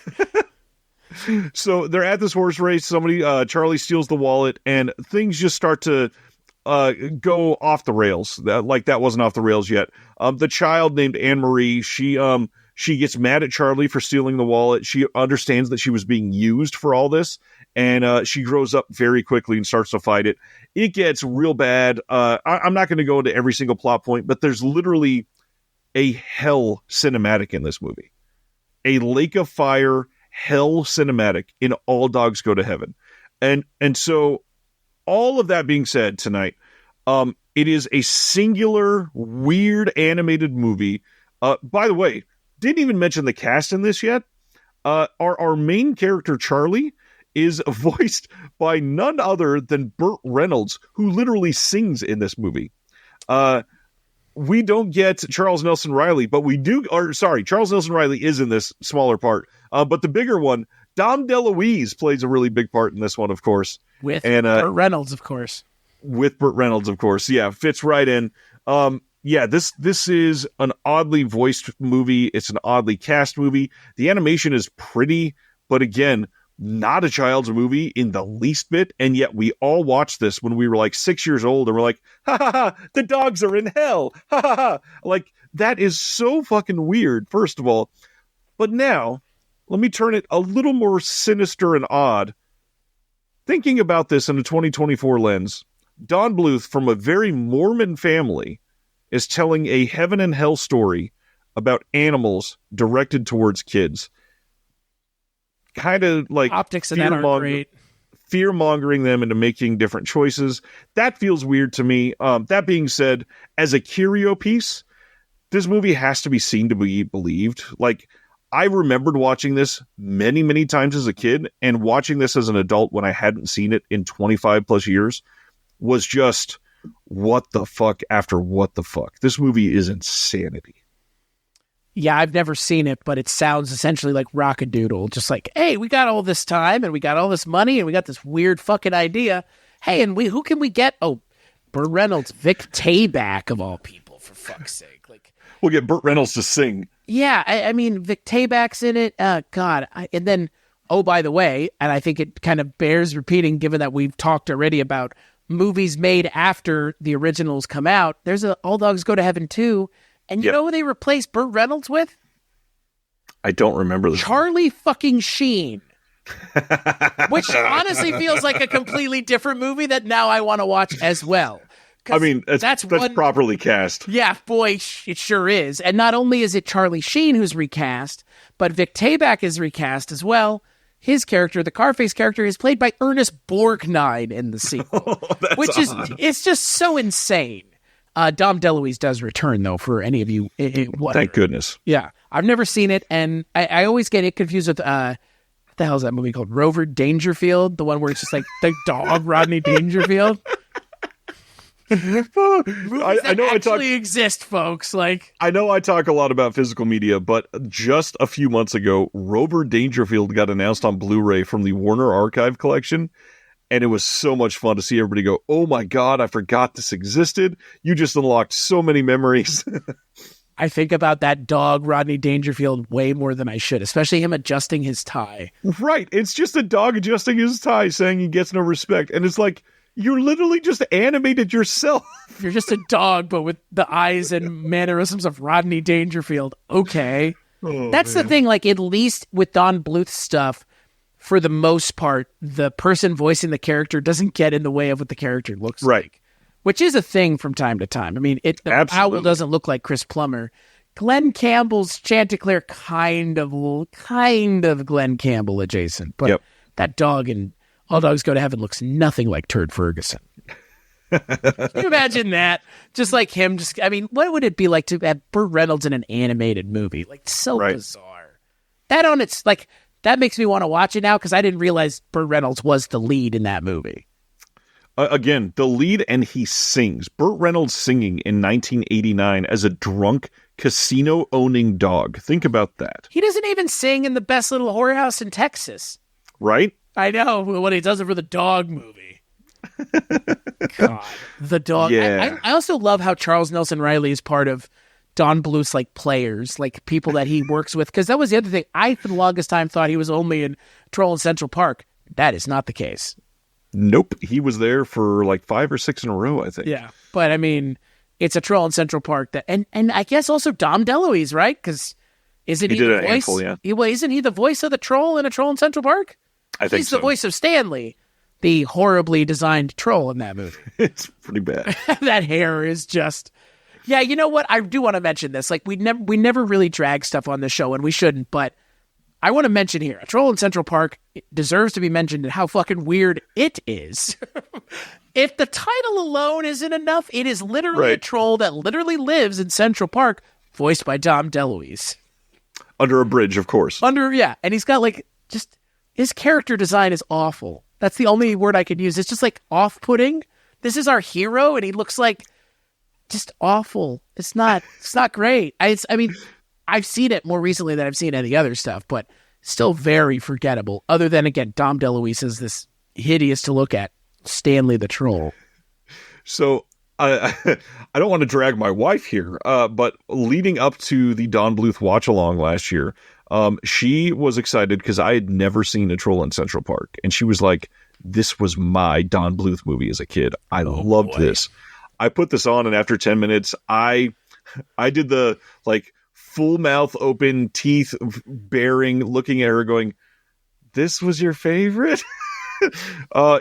so they're at this horse race. Somebody, Charlie steals the wallet, and things just start to go off the rails. That wasn't off the rails yet. The child named Anne-Marie, she gets mad at Charlie for stealing the wallet. She understands that she was being used for all this, and she grows up very quickly and starts to fight it. It gets real bad. I'm not going to go into every single plot point, but there's literally a hell cinematic in this movie. A Lake of Fire hell cinematic in All Dogs Go to Heaven. And so all of that being said tonight, it is a singular, weird animated movie. By the way, didn't even mention the cast in this yet. Our main character, Charlie, is voiced by none other than Burt Reynolds, who literally sings in this movie. We don't get Charles Nelson Reilly, but we do. Charles Nelson Reilly is in this smaller part. But the bigger one, Dom DeLuise, plays a really big part in this one, of course. With Burt Reynolds, of course. With Burt Reynolds, of course. Yeah, fits right in. This is an oddly voiced movie. It's an oddly cast movie. The animation is pretty, but again, not a child's movie in the least bit. And yet we all watched this when we were like 6 years old, and we're like, ha ha ha, the dogs are in hell. Ha ha ha. Like, that is so fucking weird, first of all. But now, let me turn it a little more sinister and odd. Thinking about this in a 2024 lens, Don Bluth, from a very Mormon family, is telling a heaven and hell story about animals directed towards kids. Kind of like optics and that aren't great. Fear-mongering them into making different choices. That feels weird to me. That being said, as a curio piece, this movie has to be seen to be believed. Like, I remembered watching this many, many times as a kid, and watching this as an adult when I hadn't seen it in 25 plus years was just what the fuck after what the fuck. This movie is insanity. Yeah, I've never seen it, but it sounds essentially like Rockadoodle. Just like, hey, we got all this time, and we got all this money, and we got this weird fucking idea. Hey, and who can we get? Oh, Burt Reynolds, Vic Tayback of all people, for fuck's sake. Like, we'll get Burt Reynolds to sing. Yeah, I mean, Vic Tayback's in it. God. And then, oh, by the way, and I think it kind of bears repeating, given that we've talked already about movies made after the originals come out. There's a All Dogs Go to Heaven 2. And you know who they replaced Burt Reynolds with? I don't remember this. Charlie fucking Sheen. Which honestly feels like a completely different movie that now I want to watch as well. I mean, that's properly cast. Yeah, boy, it sure is. And not only is it Charlie Sheen who's recast, but Vic Tayback is recast as well. His character, the Carface character, is played by Ernest Borgnine in the sequel. Which odd. It's just so insane. Dom DeLuise does return, though, for any of you. Thank goodness. Yeah. I've never seen it, and I always get it confused with, what the hell is that movie called? Rover Dangerfield? The one where it's just like the dog Rodney Dangerfield? I know actually exist, folks. Like, I know I talk a lot about physical media, but just a few months ago, Rover Dangerfield got announced on Blu-ray from the Warner Archive collection. And it was so much fun to see everybody go, oh my God, I forgot this existed. You just unlocked so many memories. I think about that dog, Rodney Dangerfield, way more than I should, especially him adjusting his tie. Right. It's just a dog adjusting his tie saying he gets no respect. And it's like, you're literally just animated yourself. You're just a dog, but with the eyes and mannerisms of Rodney Dangerfield. Okay. That's the thing. Like, at least with Don Bluth stuff, for the most part, the person voicing the character doesn't get in the way of what the character looks like, which is a thing from time to time. I mean, the owl doesn't look like Chris Plummer. Glenn Campbell's Chanticleer kind of Glenn Campbell adjacent, but that dog in All Dogs Go to Heaven looks nothing like Turd Ferguson. Can you imagine that? Just like him. What would it be like to have Burt Reynolds in an animated movie? Like, so bizarre. That makes me want to watch it now because I didn't realize Burt Reynolds was the lead in that movie. Again, the lead, and he sings. Burt Reynolds singing in 1989 as a drunk casino-owning dog. Think about that. He doesn't even sing in The Best Little Whorehouse in Texas. Right? I know, when he does it for the dog movie. God, the dog. Yeah. I also love how Charles Nelson Riley is part of Don Bluth's like players, like people that he works with. Because that was the other thing. I, for the longest time, thought he was only in Troll in Central Park. That is not the case. Nope. He was there for like 5 or 6 in a row, I think. Yeah. But I mean, it's a Troll in Central Park that, and I guess also Dom DeLuise, right? Because isn't he did the a voice? handful, yeah. Isn't he the voice of the troll in a Troll in Central Park? I think He's so. the voice of Stanley, the horribly designed troll in that movie. It's pretty bad. That hair is just. Yeah, you know what? I do want to mention this. Like we never really drag stuff on the show, and we shouldn't. But I want to mention here, a Troll in Central Park deserves to be mentioned and how fucking weird it is. If the title alone isn't enough, it is literally a troll that literally lives in Central Park, voiced by Dom DeLuise. Under a bridge, of course. And he's got like just his character design is awful. That's the only word I could use. It's just like off-putting. This is our hero, and he looks like just awful. It's not great. I mean, I've seen it more recently than I've seen any other stuff, but still very forgettable. Other than, again, Dom DeLuise is this hideous to look at Stanley the Troll. So I don't want to drag my wife here, but leading up to the Don Bluth watch along last year, she was excited because I had never seen a Troll in Central Park, and she was like, "This was my Don Bluth movie as a kid. I loved this." I put this on, and after 10 minutes, I did the like full mouth open, teeth baring, looking at her, going, "This was your favorite?"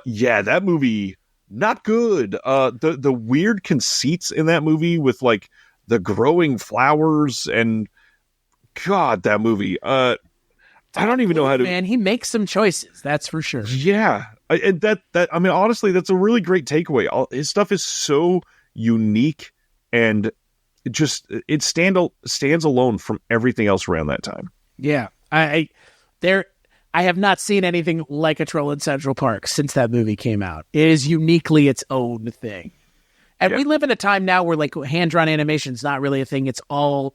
Yeah, that movie. Not good. The weird conceits in that movie with like the growing flowers and God, that movie. I don't even know how to. Man, he makes some choices. That's for sure. Yeah, and that I mean, honestly, that's a really great takeaway. His stuff is so unique, and it stands alone from everything else around that time. Yeah, I have not seen anything like a Troll in Central Park since that movie came out. It is uniquely its own thing. And we live in a time now where like hand-drawn animation is not really a thing. It's all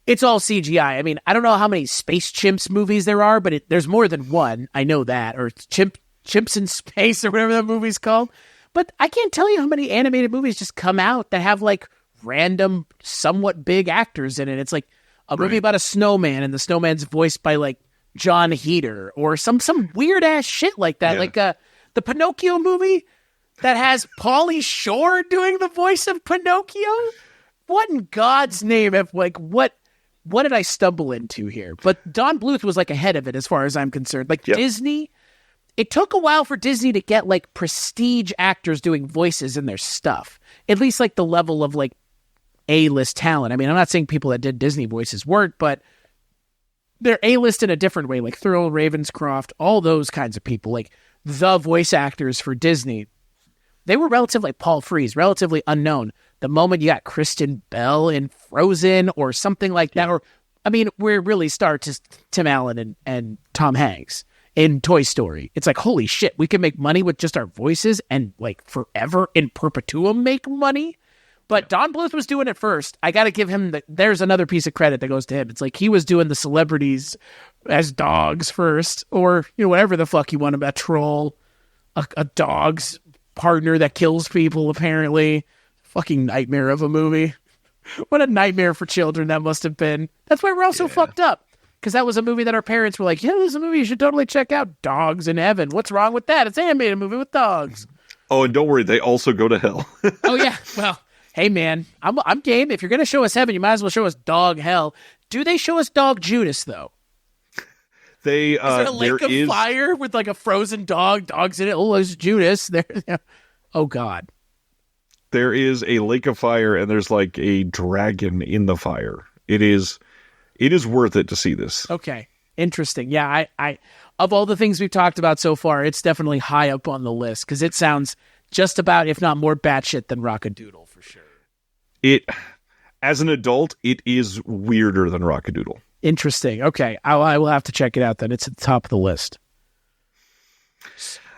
CGI. I mean, I don't know how many Space Chimps movies there are, but there's more than one. I know that. Or Chimps in Space or whatever that movie's called. But I can't tell you how many animated movies just come out that have like random, somewhat big actors in it. It's like a movie about a snowman, and the snowman's voiced by like John Heder or some weird ass shit like that. Like the Pinocchio movie that has Pauly Shore doing the voice of Pinocchio. What in God's name? What did I stumble into here? But Don Bluth was like ahead of it as far as I'm concerned. Like Disney, it took a while for Disney to get like prestige actors doing voices in their stuff. At least like the level of like A-list talent. I mean, I'm not saying people that did Disney voices weren't, but they're A-list in a different way, like Thurl Ravenscroft, all those kinds of people, like the voice actors for Disney. They were relatively, like Paul Frees, relatively unknown. The moment you got Kristen Bell in Frozen or something like that, or, I mean, we're really start to Tim Allen and Tom Hanks in Toy Story. It's like, holy shit, we can make money with just our voices and like forever in perpetuum make money. But Don Bluth was doing it first. I got to give him there's another piece of credit that goes to him. It's like he was doing the celebrities as dogs first, or, you know, whatever the fuck you want about troll, a dog's partner that kills people, apparently. Fucking nightmare of a movie. What a nightmare for children that must have been. That's why we're all so fucked up. Because that was a movie that our parents were like, yeah, this is a movie you should totally check out. Dogs in Heaven. What's wrong with that? It's an animated movie with dogs. Oh, and don't worry, they also go to hell. Oh, yeah. Well, hey, man, I'm game. If you're going to show us heaven, you might as well show us dog hell. Do they show us dog Judas, though? Is there a lake of fire with like a frozen dog? Dogs in it. Oh, there's Judas. There. Oh, God. There is a lake of fire, and there's like a dragon in the fire. It is worth it to see this. Okay. Interesting. Yeah, I of all the things we've talked about so far, it's definitely high up on the list because it sounds just about, if not more batshit than Rockadoodle for sure. As an adult, it is weirder than Rockadoodle. Interesting. Okay. I will have to check it out then. It's at the top of the list.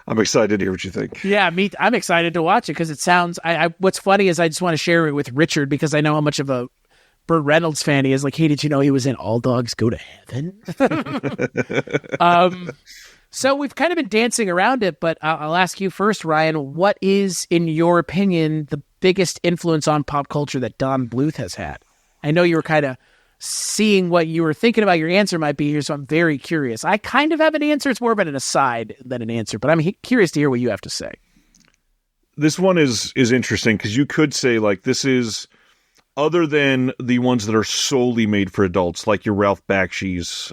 I'm excited to hear what you think. Yeah, I'm excited to watch it because it sounds... what's funny is I just want to share it with Richard because I know how much of a Burt Reynolds fan he is. Like, hey, did you know he was in All Dogs Go to Heaven? So we've kind of been dancing around it, but I'll ask you first, Ryan, what is, in your opinion, the biggest influence on pop culture that Don Bluth has had? I know you were kind of seeing what you were thinking about your answer might be here, so I'm very curious. I kind of have an answer. It's more of an aside than an answer, but I'm curious to hear what you have to say. This one is interesting because you could say, like, this is, other than the ones that are solely made for adults, like your Ralph Bakshi's,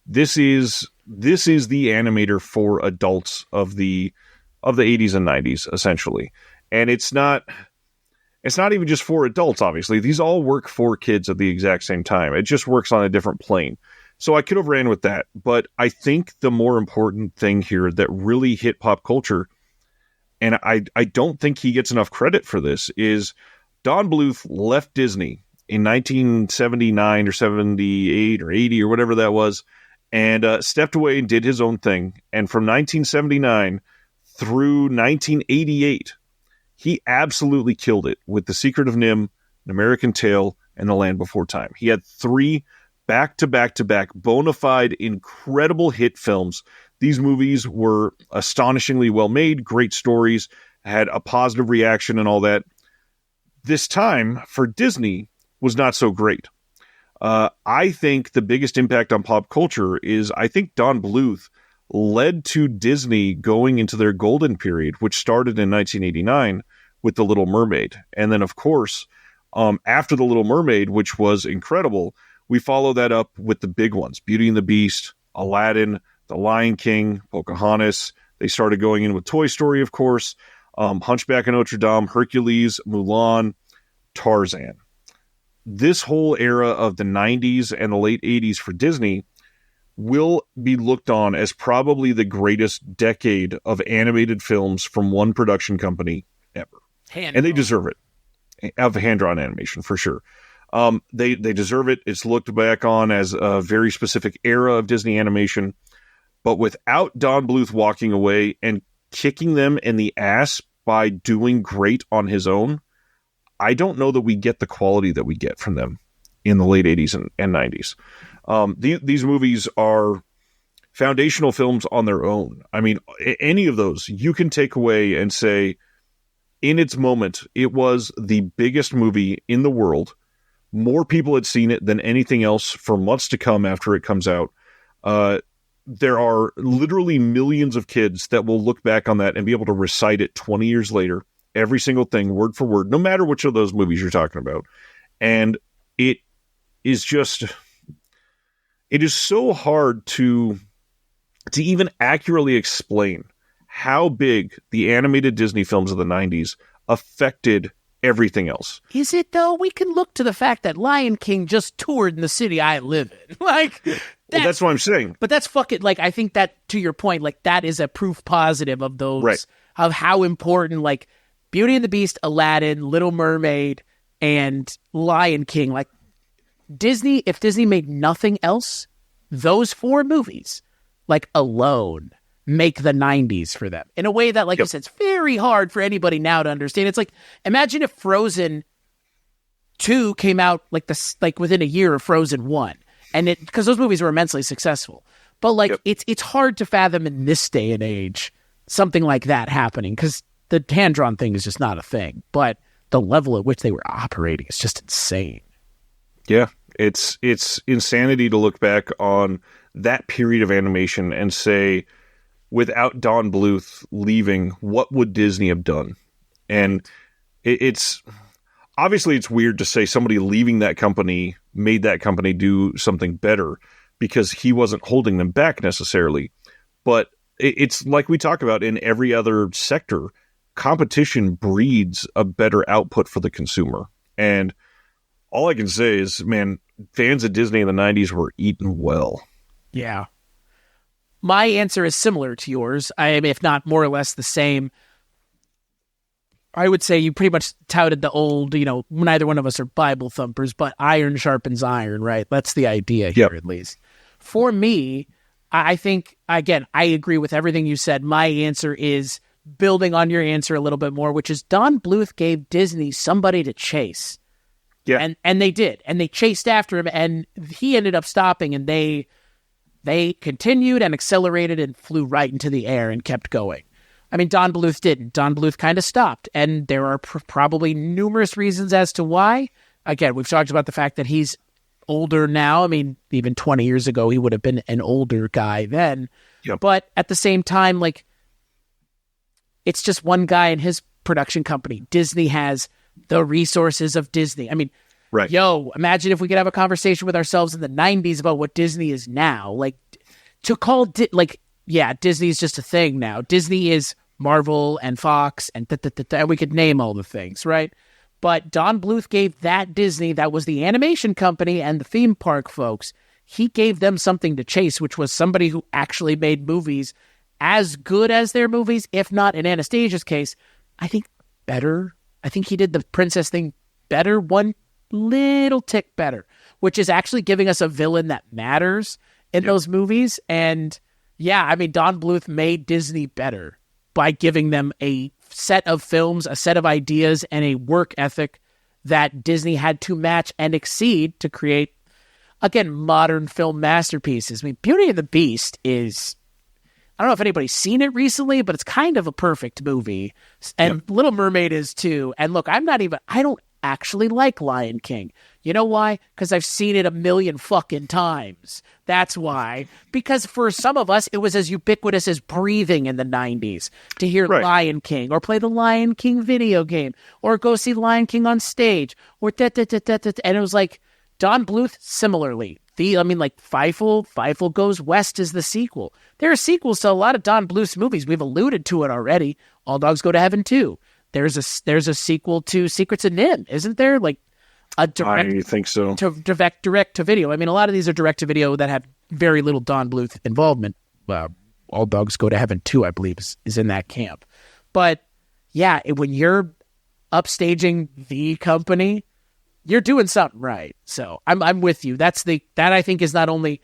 this is the animator for adults of the 80s and 90s, essentially. And it's not even just for adults, obviously. These all work for kids at the exact same time. It just works on a different plane. So I could have ran with that. But I think the more important thing here that really hit pop culture, and I don't think he gets enough credit for this, is Don Bluth left Disney in 1979 or 78 or 80 or whatever that was, and stepped away and did his own thing. And from 1979 through 1988, he absolutely killed it with The Secret of NIMH, An American Tail, and The Land Before Time. He had 3 back-to-back-to-back bona fide, incredible hit films. These movies were astonishingly well made, great stories, had a positive reaction and all that. This time, for Disney, was not so great. I think the biggest impact on pop culture is, I think Don Bluth led to Disney going into their golden period, which started in 1989 with The Little Mermaid. And then, of course, after The Little Mermaid, which was incredible, we follow that up with the big ones: Beauty and the Beast, Aladdin, The Lion King, Pocahontas. They started going in with Toy Story, of course, Hunchback of Notre Dame, Hercules, Mulan, Tarzan. This whole era of the 90s and the late 80s for Disney will be looked on as probably the greatest decade of animated films from one production company ever. And they deserve it. Of hand-drawn animation, for sure. They deserve it. It's looked back on as a very specific era of Disney animation. But without Don Bluth walking away and kicking them in the ass by doing great on his own, I don't know that we get the quality that we get from them in the late 80s and 90s. These movies are foundational films on their own. I mean, any of those you can take away and say, in its moment, it was the biggest movie in the world. More people had seen it than anything else for months to come after it comes out. There are literally millions of kids that will look back on that and be able to recite it 20 years later, every single thing, word for word, no matter which of those movies you're talking about. And it is so hard to even accurately explain how big the animated Disney films of the 90s affected everything else. Is it, though? We can look to the fact that Lion King just toured in the city I live in. That's what I'm saying. But that's fucking, I think that, to your point, that is a proof positive of those, right, of how important, Beauty and the Beast, Aladdin, Little Mermaid, and Lion King, Disney, if Disney made nothing else, those 4 movies, alone, make the 90s for them in a way that, you said, it's very hard for anybody now to understand. It's imagine if Frozen 2 came out within a year of Frozen 1, and because those movies were immensely successful. But it's hard to fathom in this day and age something like that happening, because the hand-drawn thing is just not a thing. But the level at which they were operating is just insane. Yeah, it's insanity to look back on that period of animation and say, without Don Bluth leaving, what would Disney have done? And it's obviously it's weird to say somebody leaving that company made that company do something better, because he wasn't holding them back necessarily. But it's like we talk about in every other sector, competition breeds a better output for the consumer. And all I can say is, man, fans of Disney in the 90s were eaten well. Yeah. My answer is similar to yours. If not more or less the same. I would say you pretty much touted the old, neither one of us are Bible thumpers, but iron sharpens iron, right? That's the idea here, at least. For me, I think, again, I agree with everything you said. My answer is building on your answer a little bit more, which is Don Bluth gave Disney somebody to chase. Yeah. And they did. And they chased after him, and he ended up stopping, and they They continued and accelerated and flew right into the air and kept going. I mean, Don Bluth didn't. Don Bluth kind of stopped, and there are probably numerous reasons as to why. Again, we've talked about the fact that he's older now. I mean, even 20 years ago, he would have been an older guy then. Yep. But at the same time, like, it's just one guy in his production company. Disney has the resources of Disney. I mean, right. Yo, imagine if we could have a conversation with ourselves in the 90s about what Disney is now. Like, to call, Disney is just a thing now. Disney is Marvel and Fox and and we could name all the things, right? But Don Bluth gave that Disney, that was the animation company and the theme park folks, he gave them something to chase, which was somebody who actually made movies as good as their movies, if not, in Anastasia's case, I think better. I think he did the princess thing better, one little tick better, which is actually giving us a villain that matters in those movies. And yeah, I mean, Don Bluth made Disney better by giving them a set of films, a set of ideas, and a work ethic that Disney had to match and exceed to create, again, modern film masterpieces. I mean, Beauty and the Beast is, I don't know if anybody's seen it recently, but it's kind of a perfect movie. And Little Mermaid is too. And look, I don't actually like Lion King. You know why? Because I've seen it a million fucking times. That's why. Because for some of us, it was as ubiquitous as breathing in the 90s to hear Lion King or play the Lion King video game or go see Lion King on stage or and it was like Don Bluth similarly. Fievel Goes West is the sequel. There are sequels to a lot of Don Bluth's movies. We've alluded to it already. All Dogs Go to Heaven 2. There's a sequel to Secrets of NIMH, isn't there? Like a direct, I think so. Direct to video. I mean, a lot of these are direct to video that have very little Don Bluth involvement. All Dogs Go to Heaven 2, I believe, is in that camp. But yeah, when you're upstaging the company, you're doing something right. So I'm with you. That I think is not only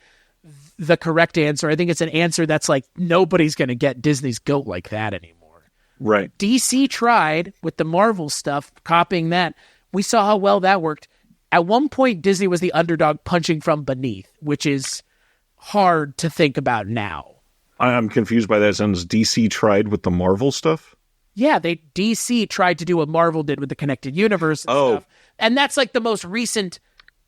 the correct answer. I think it's an answer that's like nobody's going to get Disney's goat like that anymore. Right. DC tried with the Marvel stuff, copying that. We saw how well that worked. At one point, Disney was the underdog punching from beneath, which is hard to think about now. I'm confused by that sentence. DC tried with the Marvel stuff? Yeah, DC tried to do what Marvel did with the connected universe and stuff. And that's like the most recent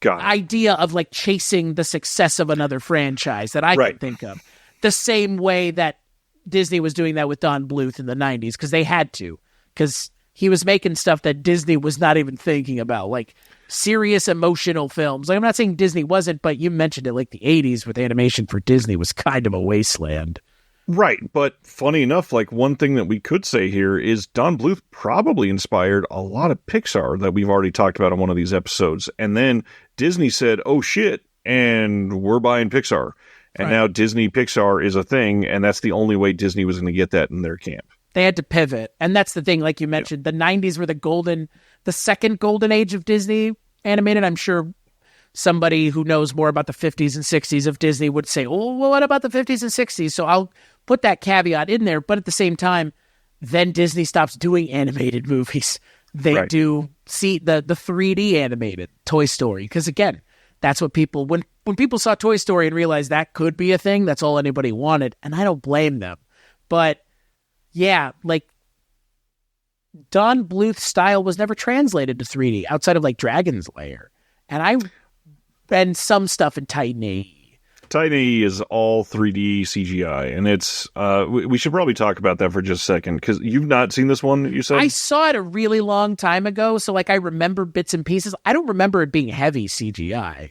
idea of like chasing the success of another franchise that I can think of. The same way that Disney was doing that with Don Bluth in the 90s because they had to, because he was making stuff that Disney was not even thinking about, like serious emotional films. Like, I'm not saying Disney wasn't, but you mentioned it, like the 80s with animation for Disney was kind of a wasteland. Right, but funny enough, like one thing that we could say here is Don Bluth probably inspired a lot of Pixar that we've already talked about on one of these episodes. And then Disney said, oh shit, and we're buying Pixar. And now Disney Pixar is a thing, and that's the only way Disney was going to get that in their camp. They had to pivot. And that's the thing, like you mentioned, the 90s were the second golden age of Disney animated. I'm sure somebody who knows more about the 50s and 60s of Disney would say, oh, well, what about the 50s and 60s? So I'll put that caveat in there. But at the same time, then Disney stops doing animated movies. They do see the 3D animated Toy Story. Because again, that's what people, when people saw Toy Story and realized that could be a thing, that's all anybody wanted. And I don't blame them. But yeah, like Don Bluth's style was never translated to 3D outside of like Dragon's Lair. And some stuff in Titan AE. Titan AE is all 3D CGI, and it's we should probably talk about that for just a second, because you've not seen this one, you said? I saw it a really long time ago, so like I remember bits and pieces. I don't remember it being heavy CGI.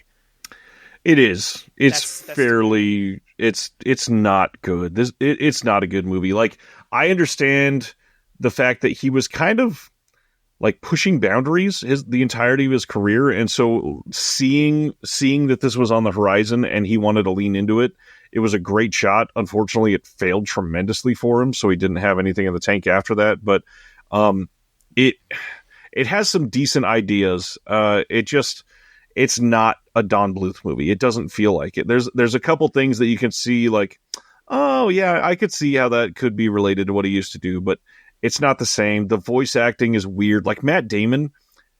It is. It's fairly... It's not good. It's not a good movie. Like, I understand the fact that he was kind of like pushing boundaries the entirety of his career, and so seeing that this was on the horizon and he wanted to lean into it, it was a great shot. Unfortunately, it failed tremendously for him, so he didn't have anything in the tank after that. But it has some decent ideas. It's not a Don Bluth movie. It doesn't feel like it. There's a couple things that you can see, like, oh yeah, I could see how that could be related to what he used to do, but it's not the same. The voice acting is weird. Like Matt Damon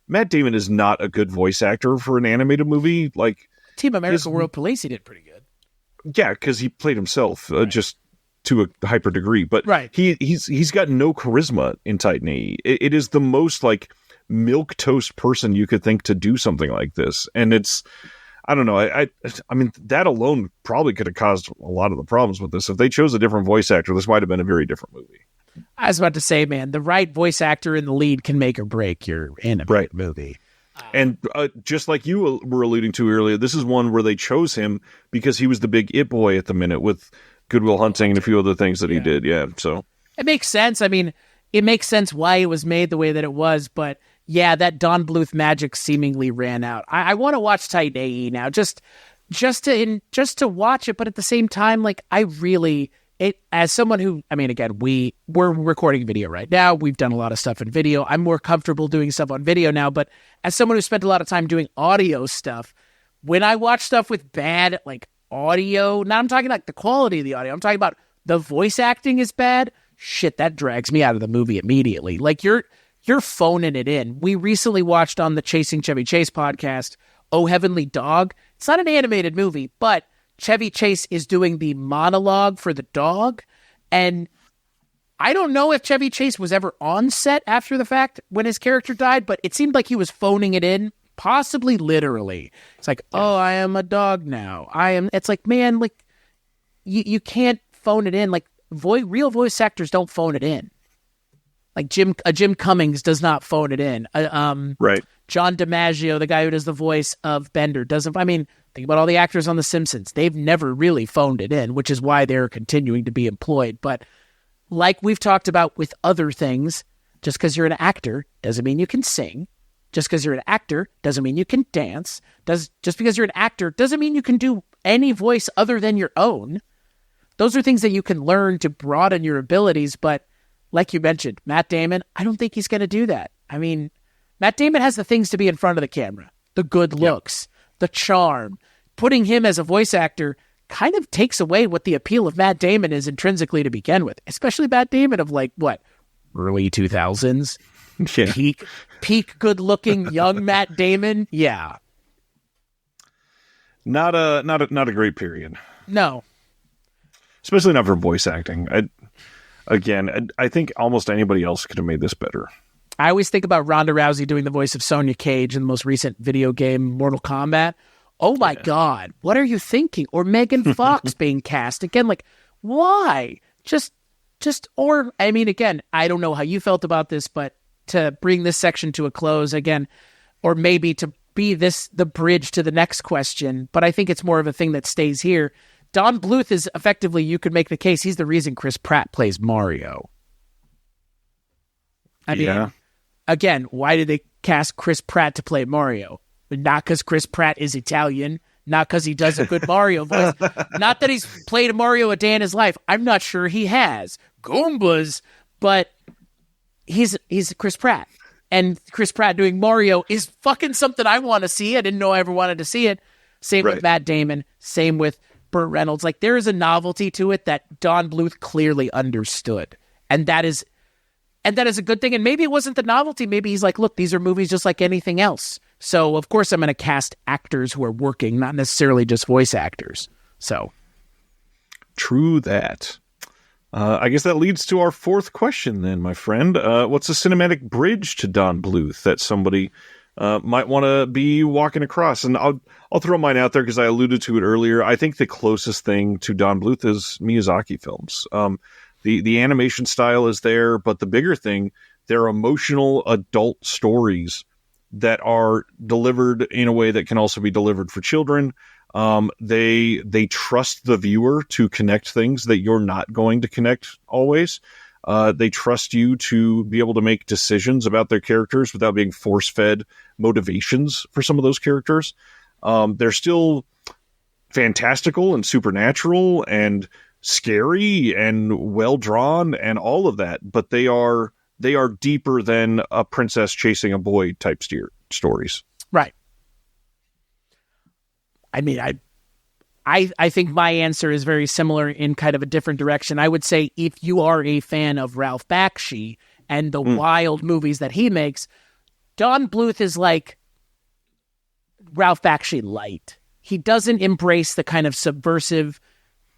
is not a good voice actor for an animated movie. Like Team America World Police, he did pretty good. yeah, because he played himself just to a hyper degree, but he's got no charisma in Titan AE. It is the most like milk toast person you could think to do something like this, and it's, I don't know. I mean, that alone probably could have caused a lot of the problems with this. If they chose a different voice actor, this might have been a very different movie. I was about to say, man, the right voice actor in the lead can make or break your animated movie. And just like you were alluding to earlier, this is one where they chose him because he was the big it boy at the minute with Good Will Hunting and a few other things that he did. Yeah, so it makes sense. I mean, it makes sense why it was made the way that it was, but yeah, that Don Bluth magic seemingly ran out. I want to watch Titan AE now, just to watch it, but at the same time, like as someone who, I mean, again, we're recording video right now. We've done a lot of stuff in video. I'm more comfortable doing stuff on video now, but as someone who spent a lot of time doing audio stuff, when I watch stuff with bad like audio, now I'm talking like the quality of the audio, I'm talking about the voice acting is bad. Shit, that drags me out of the movie immediately. Like you're phoning it in. We recently watched on the Chasing Chevy Chase podcast, Oh Heavenly Dog. It's not an animated movie, but Chevy Chase is doing the monologue for the dog. And I don't know if Chevy Chase was ever on set after the fact when his character died, but it seemed like he was phoning it in, possibly literally. It's like, oh, I am a dog now. It's like, man, like you can't phone it in. Like real voice actors don't phone it in. Like Jim Cummings does not phone it in. Right. John DiMaggio, the guy who does the voice of Bender, doesn't. I mean, think about all the actors on The Simpsons. They've never really phoned it in, which is why they're continuing to be employed. But like we've talked about with other things, just because you're an actor doesn't mean you can sing. Just because you're an actor doesn't mean you can dance. Just because you're an actor doesn't mean you can do any voice other than your own. Those are things that you can learn to broaden your abilities, but like you mentioned, Matt Damon, I don't think he's going to do that. I mean, Matt Damon has the things to be in front of the camera, the good looks, the charm. Putting him as a voice actor kind of takes away what the appeal of Matt Damon is intrinsically to begin with, especially Matt Damon of like, what, early 2000s? Yeah. Peak good-looking young Matt Damon? Yeah. Not a great period. No. Especially not for voice acting. I think almost anybody else could have made this better. I always think about Ronda Rousey doing the voice of Sonya Cage in the most recent video game, Mortal Kombat. Oh my God, what are you thinking? Or Megan Fox being cast again. Like, why? Or, I mean, again, I don't know how you felt about this, but to bring this section to a close again, or maybe to be the bridge to the next question, but I think it's more of a thing that stays here. Don Bluth is effectively, you could make the case, he's the reason Chris Pratt plays Mario. I mean, again, why did they cast Chris Pratt to play Mario? Not because Chris Pratt is Italian, not because he does a good Mario voice, not that he's played a Mario a day in his life. I'm not sure he has. Goombas, but he's Chris Pratt. And Chris Pratt doing Mario is fucking something I want to see. I didn't know I ever wanted to see it. Same with Matt Damon, same with Burt Reynolds. Like, there is a novelty to it that Don Bluth clearly understood. And that is a good thing. And maybe it wasn't the novelty. Maybe he's like, look, these are movies just like anything else. So, of course, I'm going to cast actors who are working, not necessarily just voice actors. So, true that. I guess that leads to our fourth question then, my friend. What's a cinematic bridge to Don Bluth that somebody might want to be walking across? And I'll throw mine out there because I alluded to it earlier. I think the closest thing to Don Bluth is Miyazaki films. The animation style is there, but the bigger thing, they're emotional adult stories that are delivered in a way that can also be delivered for children. They trust the viewer to connect things that you're not going to connect always. They trust you to be able to make decisions about their characters without being force-fed motivations for some of those characters. They're still fantastical and supernatural and scary and well-drawn and all of that, but they are deeper than a princess chasing a boy type stories. Right. I mean, I think my answer is very similar in kind of a different direction. I would say if you are a fan of Ralph Bakshi and the wild movies that he makes, Don Bluth is like Ralph Bakshi light. He doesn't embrace the kind of subversive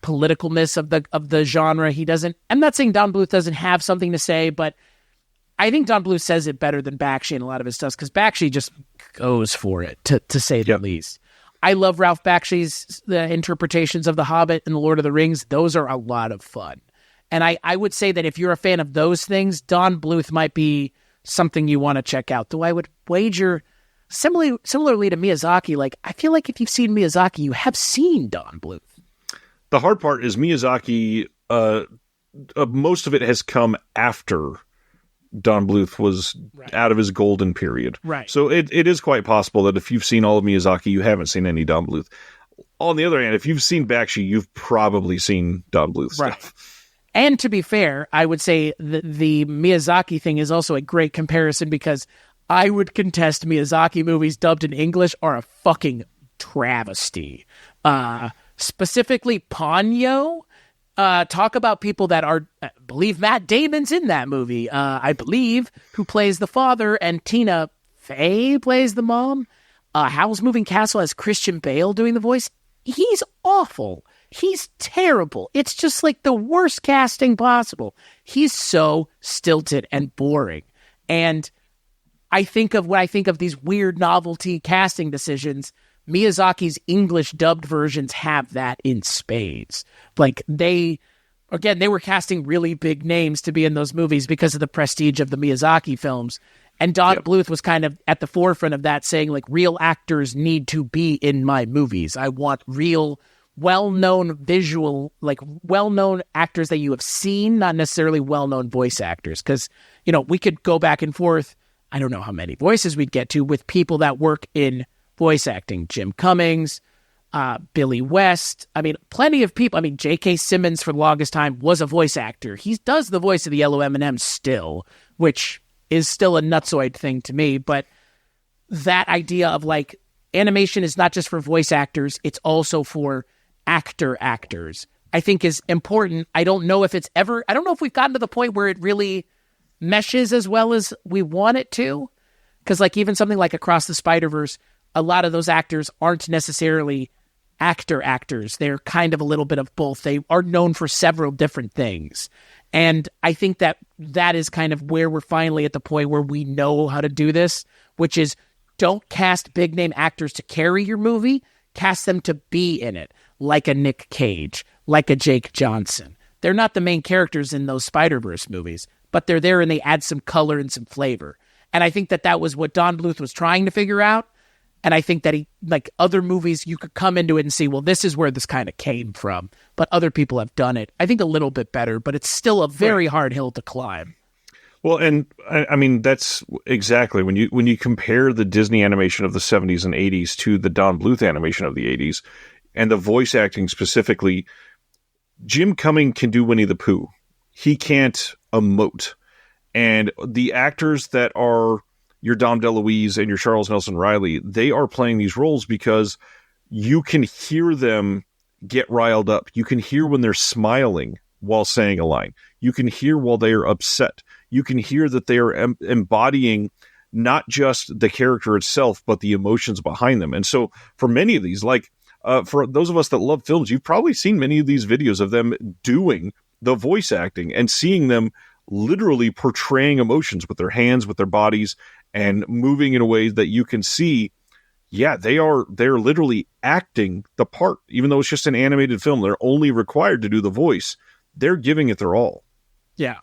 politicalness of the genre. He doesn't. I'm not saying Don Bluth doesn't have something to say, but I think Don Bluth says it better than Bakshi in a lot of his stuff because Bakshi just goes for it, to say the least. I love Ralph Bakshi's interpretations of The Hobbit and The Lord of the Rings. Those are a lot of fun. And I would say that if you're a fan of those things, Don Bluth might be something you want to check out. Though I would wager, similarly to Miyazaki, like I feel like if you've seen Miyazaki, you have seen Don Bluth. The hard part is Miyazaki, most of it has come after Don Bluth was out of his golden period. Right. So it is quite possible that if you've seen all of Miyazaki, you haven't seen any Don Bluth. On the other hand, if you've seen Bakshi, you've probably seen Don Bluth stuff. And to be fair, I would say the Miyazaki thing is also a great comparison because I would contest Miyazaki movies dubbed in English are a fucking travesty. Specifically, Ponyo. Talk about people that are, I believe Matt Damon's in that movie, I believe, who plays the father, and Tina Fey plays the mom. Howl's Moving Castle has Christian Bale doing the voice. He's awful. He's terrible. It's just like the worst casting possible. He's so stilted and boring. And when I think of these weird novelty casting decisions, Miyazaki's English dubbed versions have that in spades. Like they were casting really big names to be in those movies because of the prestige of the Miyazaki films. And Don Bluth was kind of at the forefront of that, saying like real actors need to be in my movies. I want real, well-known well-known actors that you have seen, not necessarily well-known voice actors. Because, we could go back and forth. I don't know how many voices we'd get to with people that work in voice acting. Jim Cummings, Billy West. I mean, plenty of people. I mean, J.K. Simmons for the longest time was a voice actor. He does the voice of the Yellow M&M still, which is still a nutsoid thing to me. But that idea of like animation is not just for voice actors, it's also for actors, I think is important. I don't know if we've gotten to the point where it really meshes as well as we want it to. Because like even something like Across the Spider-Verse, a lot of those actors aren't necessarily actors. They're kind of a little bit of both. They are known for several different things. And I think that is kind of where we're finally at the point where we know how to do this, which is don't cast big name actors to carry your movie, cast them to be in it, like a Nick Cage, like a Jake Johnson. They're not the main characters in those Spider-Verse movies, but they're there and they add some color and some flavor. And I think that was what Don Bluth was trying to figure out. And I think that he, like other movies, you could come into it and see, well, this is where this kind of came from. But other people have done it, I think, a little bit better, but it's still a very hard hill to climb. Well, and I mean, that's exactly when you compare the Disney animation of the 70s and 80s to the Don Bluth animation of the 80s and the voice acting specifically, Jim Cummings can do Winnie the Pooh. He can't emote. And the actors that are your Dom DeLuise and your Charles Nelson Riley, they are playing these roles because you can hear them get riled up. You can hear when they're smiling while saying a line. You can hear while they are upset. You can hear that they are embodying not just the character itself, but the emotions behind them. And so for many of these, like for those of us that love films, you've probably seen many of these videos of them doing the voice acting and seeing them literally portraying emotions with their hands, with their bodies, and moving in a way that you can see, they're literally acting the part. Even though it's just an animated film, they're only required to do the voice. They're giving it their all. Yeah.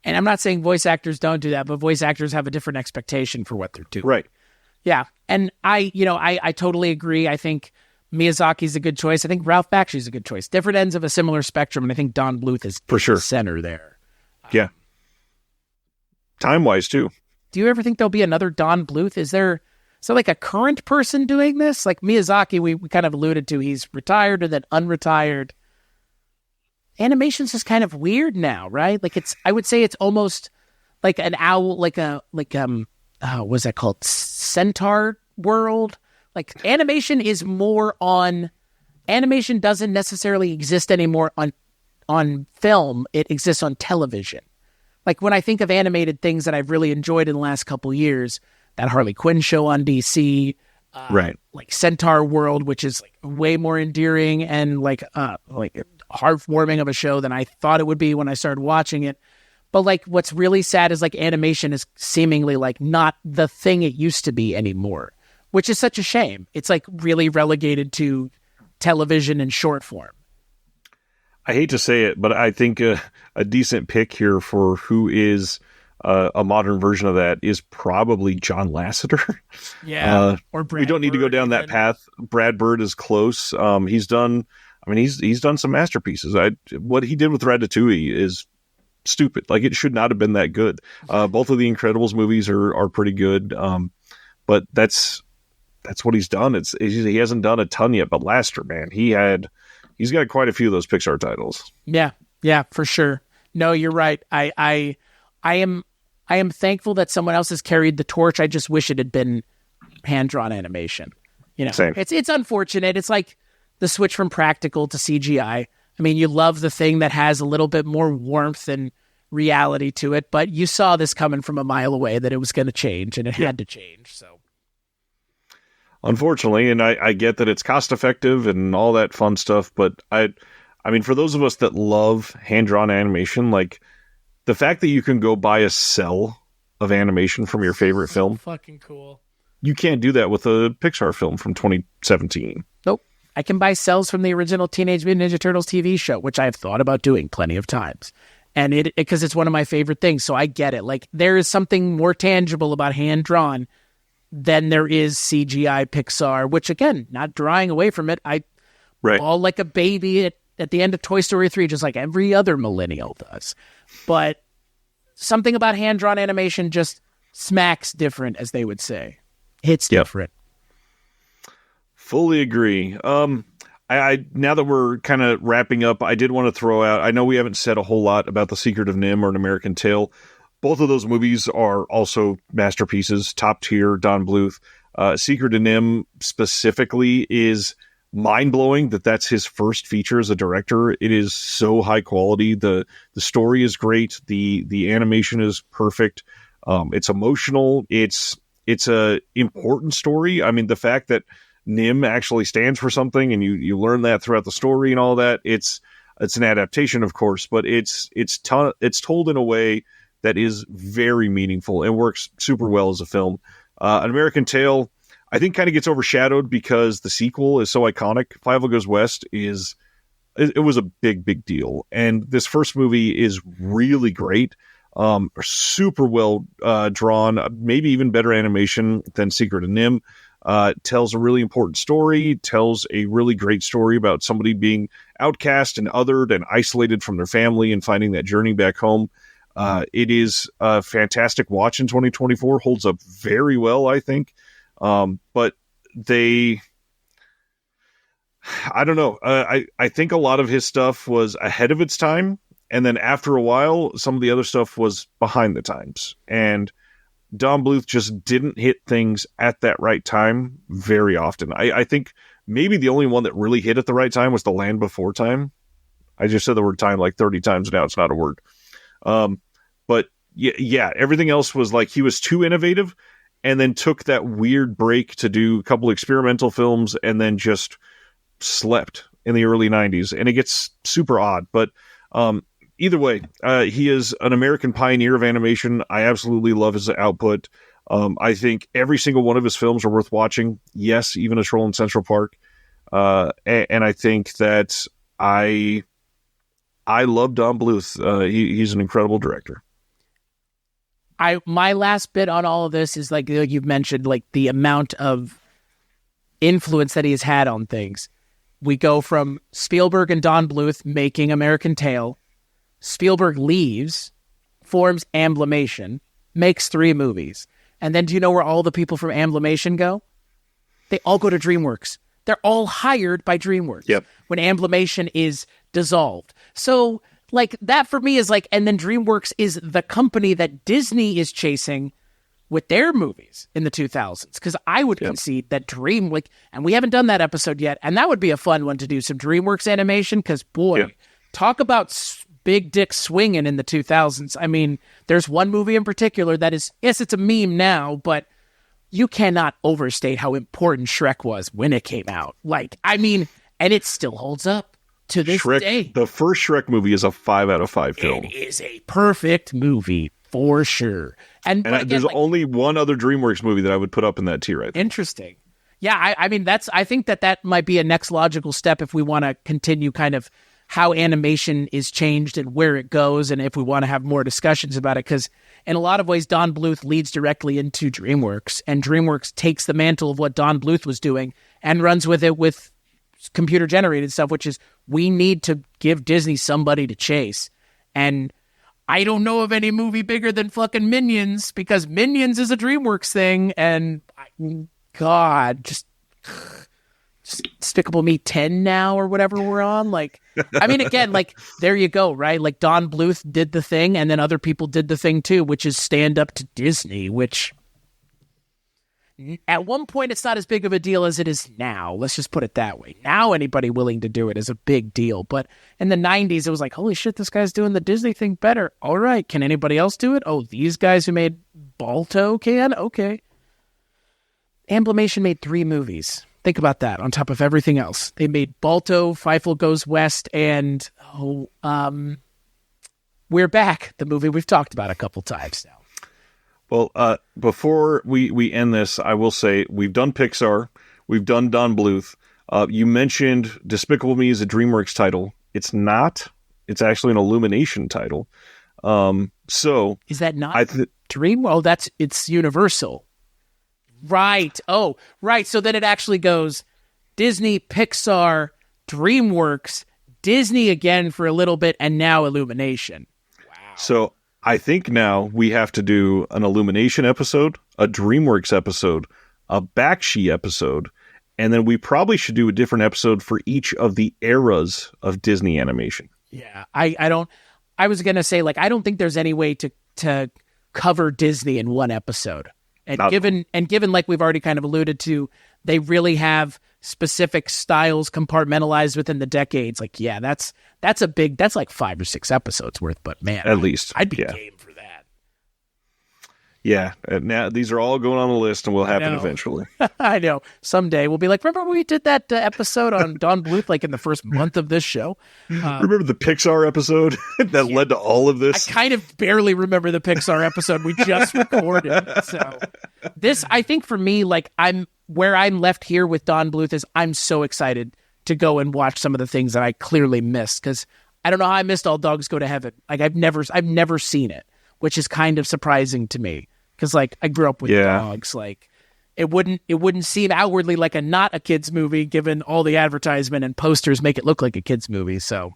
And I'm not saying voice actors don't do that, but voice actors have a different expectation for what they're doing. Right. Yeah. And I totally agree. I think Miyazaki's a good choice. I think Ralph Bakshi's a good choice. Different ends of a similar spectrum, and I think Don Bluth is for sure the center there. Yeah. Time-wise, too. Do you ever think there'll be another Don Bluth? Is there like a current person doing this? Like Miyazaki, we kind of alluded to, he's retired and then unretired. Animation's just kind of weird now, right? Like I would say it's almost like an owl, what's that called? Centaur world. Like animation doesn't necessarily exist anymore on film. It exists on television. Like when I think of animated things that I've really enjoyed in the last couple of years, that Harley Quinn show on DC, right? Like Centaur World, which is like way more endearing, and like heartwarming of a show than I thought it would be when I started watching it. But like, what's really sad is like animation is seemingly like not the thing it used to be anymore, which is such a shame. It's like really relegated to television and short form. I hate to say it, but I think a decent pick here for who is a modern version of that is probably John Lasseter. Yeah, or Brad we don't need to go down that path. Brad Bird is close. He's done some masterpieces. What he did with Ratatouille is stupid. Like, it should not have been that good. Both of the Incredibles movies are pretty good. But that's what he's done. He hasn't done a ton yet, but Lasseter, man, he's got quite a few of those Pixar titles. Yeah, for sure. No, you're right. I am thankful that someone else has carried the torch. I just wish it had been hand-drawn animation. You know, Same. It's unfortunate. It's like the switch from practical to CGI. I mean, you love the thing that has a little bit more warmth and reality to it, but you saw this coming from a mile away that it was going to change, and it had to change. So, unfortunately, and I get that it's cost effective and all that fun stuff, but I mean, for those of us that love hand-drawn animation, like, the fact that you can go buy a cell of animation from your favorite film, fucking cool. You can't do that with a Pixar film from 2017. Nope. I can buy cells from the original Teenage Mutant Ninja Turtles TV show, which I've thought about doing plenty of times. And because it's one of my favorite things, so I get it. Like, there is something more tangible about hand-drawn than there is CGI Pixar, which, again, not drawing away from it. I bawl like a baby at the end of Toy Story 3, just like every other millennial does. But something about hand-drawn animation just smacks different, as they would say. Hits different. Fully agree. I now that we're kind of wrapping up, I did want to throw out, I know we haven't said a whole lot about The Secret of NIMH or An American Tail. Both of those movies are also masterpieces, top tier, Don Bluth. Secret of NIMH specifically is mind-blowing that's his first feature as a director. It is so high quality. The story is great. The animation is perfect. It's emotional. It's a important story. I mean, the fact that NIMH actually stands for something, and you learn that throughout the story and all that. It's an adaptation, of course, but it's told in a way that is very meaningful and works super well as a film. An American Tail, I think, kind of gets overshadowed because the sequel is so iconic. Fievel Goes West it was a big deal, and this first movie is really great. Super well drawn, maybe even better animation than Secret of NIMH. Tells a really important story, tells a really great story about somebody being outcast and othered and isolated from their family and finding that journey back home. It is a fantastic watch in 2024, holds up very well, I think. But I don't know. I think a lot of his stuff was ahead of its time. And then after a while, some of the other stuff was behind the times. And Don Bluth just didn't hit things at that right time very often. I think maybe the only one that really hit at the right time was The Land Before Time. I just said the word time like 30 times now. It's not a word. But yeah, everything else was like he was too innovative and then took that weird break to do a couple experimental films and then just slept in the early 90s. And it gets super odd. But either way, he is an American pioneer of animation. I absolutely love his output. I think every single one of his films are worth watching. Yes, even A Stroll in Central Park. And I think that I love Don Bluth. He's an incredible director. My last bit on all of this is like you've mentioned, like the amount of influence that he has had on things. We go from Spielberg and Don Bluth making American Tail. Spielberg leaves, forms Amblimation, makes 3 movies. And then do you know where all the people from Amblimation go? They all go to DreamWorks. They're all hired by DreamWorks when Amblimation is dissolved. So, like, that for me is like, and then DreamWorks is the company that Disney is chasing with their movies in the 2000s. Because I would concede that and we haven't done that episode yet, and that would be a fun one to do, some DreamWorks animation, because boy, talk about big dick swinging in the 2000s. I mean, there's one movie in particular that is, yes, it's a meme now, but you cannot overstate how important Shrek was when it came out. Like, I mean, and it still holds up to this day. The first Shrek movie is a 5 out of 5 film. It is a perfect movie for sure. And again, there's only one other DreamWorks movie that I would put up in that tier, I think. Interesting. Yeah, I mean, I think that might be a next logical step if we want to continue kind of how animation is changed and where it goes, and if we want to have more discussions about it, because in a lot of ways, Don Bluth leads directly into DreamWorks, and DreamWorks takes the mantle of what Don Bluth was doing and runs with it with computer-generated stuff, which is we need to give Disney somebody to chase. And I don't know of any movie bigger than fucking Minions, because Minions is a DreamWorks thing, and God, just Despicable Me 10 now or whatever we're on. Like, I mean, again, like, there you go, right? Like, Don Bluth did the thing, and then other people did the thing too, which is stand up to Disney, which at one point it's not as big of a deal as it is now. Let's just put it that way. Now anybody willing to do it is a big deal. But in the 90s, it was like, holy shit, this guy's doing the Disney thing better. All right, can anybody else do it? Oh, these guys who made Balto can? Okay. Amblimation made 3 movies. Think about that on top of everything else. They made Balto, Fievel Goes West, and We're Back, the movie we've talked about a couple times now. Well, before we end this, I will say we've done Pixar, we've done Don Bluth. You mentioned Despicable Me as a DreamWorks title. It's not. It's actually an Illumination title. So is that not Dream? Well, it's Universal. Right. Oh, right. So then it actually goes Disney, Pixar, DreamWorks, Disney again for a little bit, and now Illumination. Wow. So I think now we have to do an Illumination episode, a DreamWorks episode, a Bakshi episode, and then we probably should do a different episode for each of the eras of Disney animation. Yeah. I was going to say, like, I don't think there's any way to cover Disney in one episode. And given, like we've already kind of alluded to, they really have specific styles compartmentalized within the decades. Like, yeah, that's like 5 or 6 episodes worth. But man, at least I'd be game for that. Yeah, now these are all going on the list, and will happen eventually. I know. Someday we'll be like, remember when we did that episode on Don Bluth, like in the first month of this show? Remember the Pixar episode that led to all of this? I kind of barely remember the Pixar episode we just recorded. So this, I think for me, like where I'm left here with Don Bluth is I'm so excited to go and watch some of the things that I clearly missed, because I don't know how I missed All Dogs Go to Heaven. Like I've never seen it, which is kind of surprising to me. Because like I grew up with dogs, like it wouldn't seem outwardly like not a kids movie, given all the advertisement and posters make it look like a kids movie. So,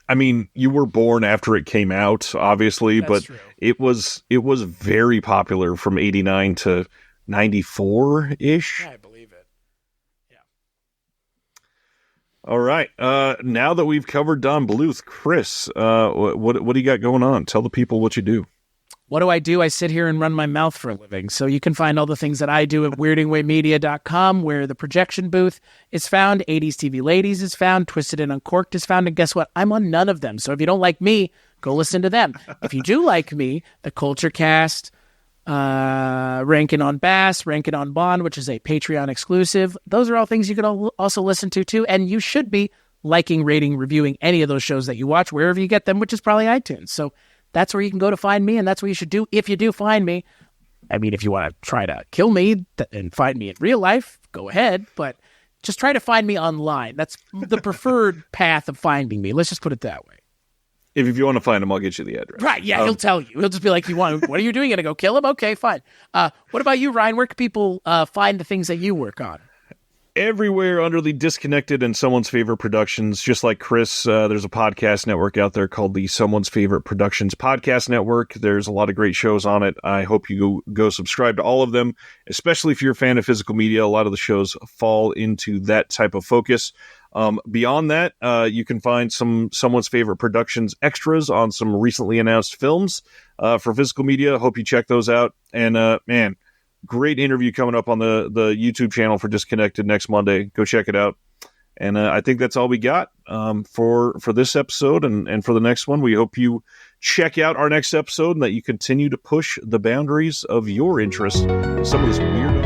I mean, you were born after it came out, obviously, but true. it was very popular from '89 to '94-ish. Yeah, I believe it. Yeah. All right. Now that we've covered Don Bluth, Chris, what do you got going on? Tell the people what you do. What do? I sit here and run my mouth for a living. So you can find all the things that I do at weirdingwaymedia.com, where the projection booth is found, 80s TV Ladies is found, Twisted and Uncorked is found, and guess what? I'm on none of them. So if you don't like me, go listen to them. If you do like me, the Culture Cast, Rankin on Bass, Rankin on Bond, which is a Patreon exclusive. Those are all things you can also listen to too, and you should be liking, rating, reviewing any of those shows that you watch, wherever you get them, which is probably iTunes. So that's where you can go to find me, and that's what you should do if you do find me. I mean, if you want to try to kill me and find me in real life, go ahead, but just try to find me online. That's the preferred path of finding me. Let's just put it that way. If you want to find him, I'll get you the address. Right, yeah, he'll tell you. He'll just be like, what are you doing? You're going to go kill him? Okay, fine. What about you, Ryan? Where can people find the things that you work on? Everywhere under the Disconnected and Someone's Favorite Productions. Just like Chris, there's a podcast network out there called the Someone's Favorite Productions Podcast Network. There's a lot of great shows on it. I hope you go subscribe to all of them, especially if you're a fan of physical media. A lot of the shows fall into that type of focus. Beyond that, you can find Someone's Favorite Productions extras on some recently announced films for physical media. Hope you check those out. And man, great interview coming up on the YouTube channel for Disconnected next Monday. Go check it out. And I think that's all we got for this episode and for the next one. We hope you check out our next episode and that you continue to push the boundaries of your interest in some of this weird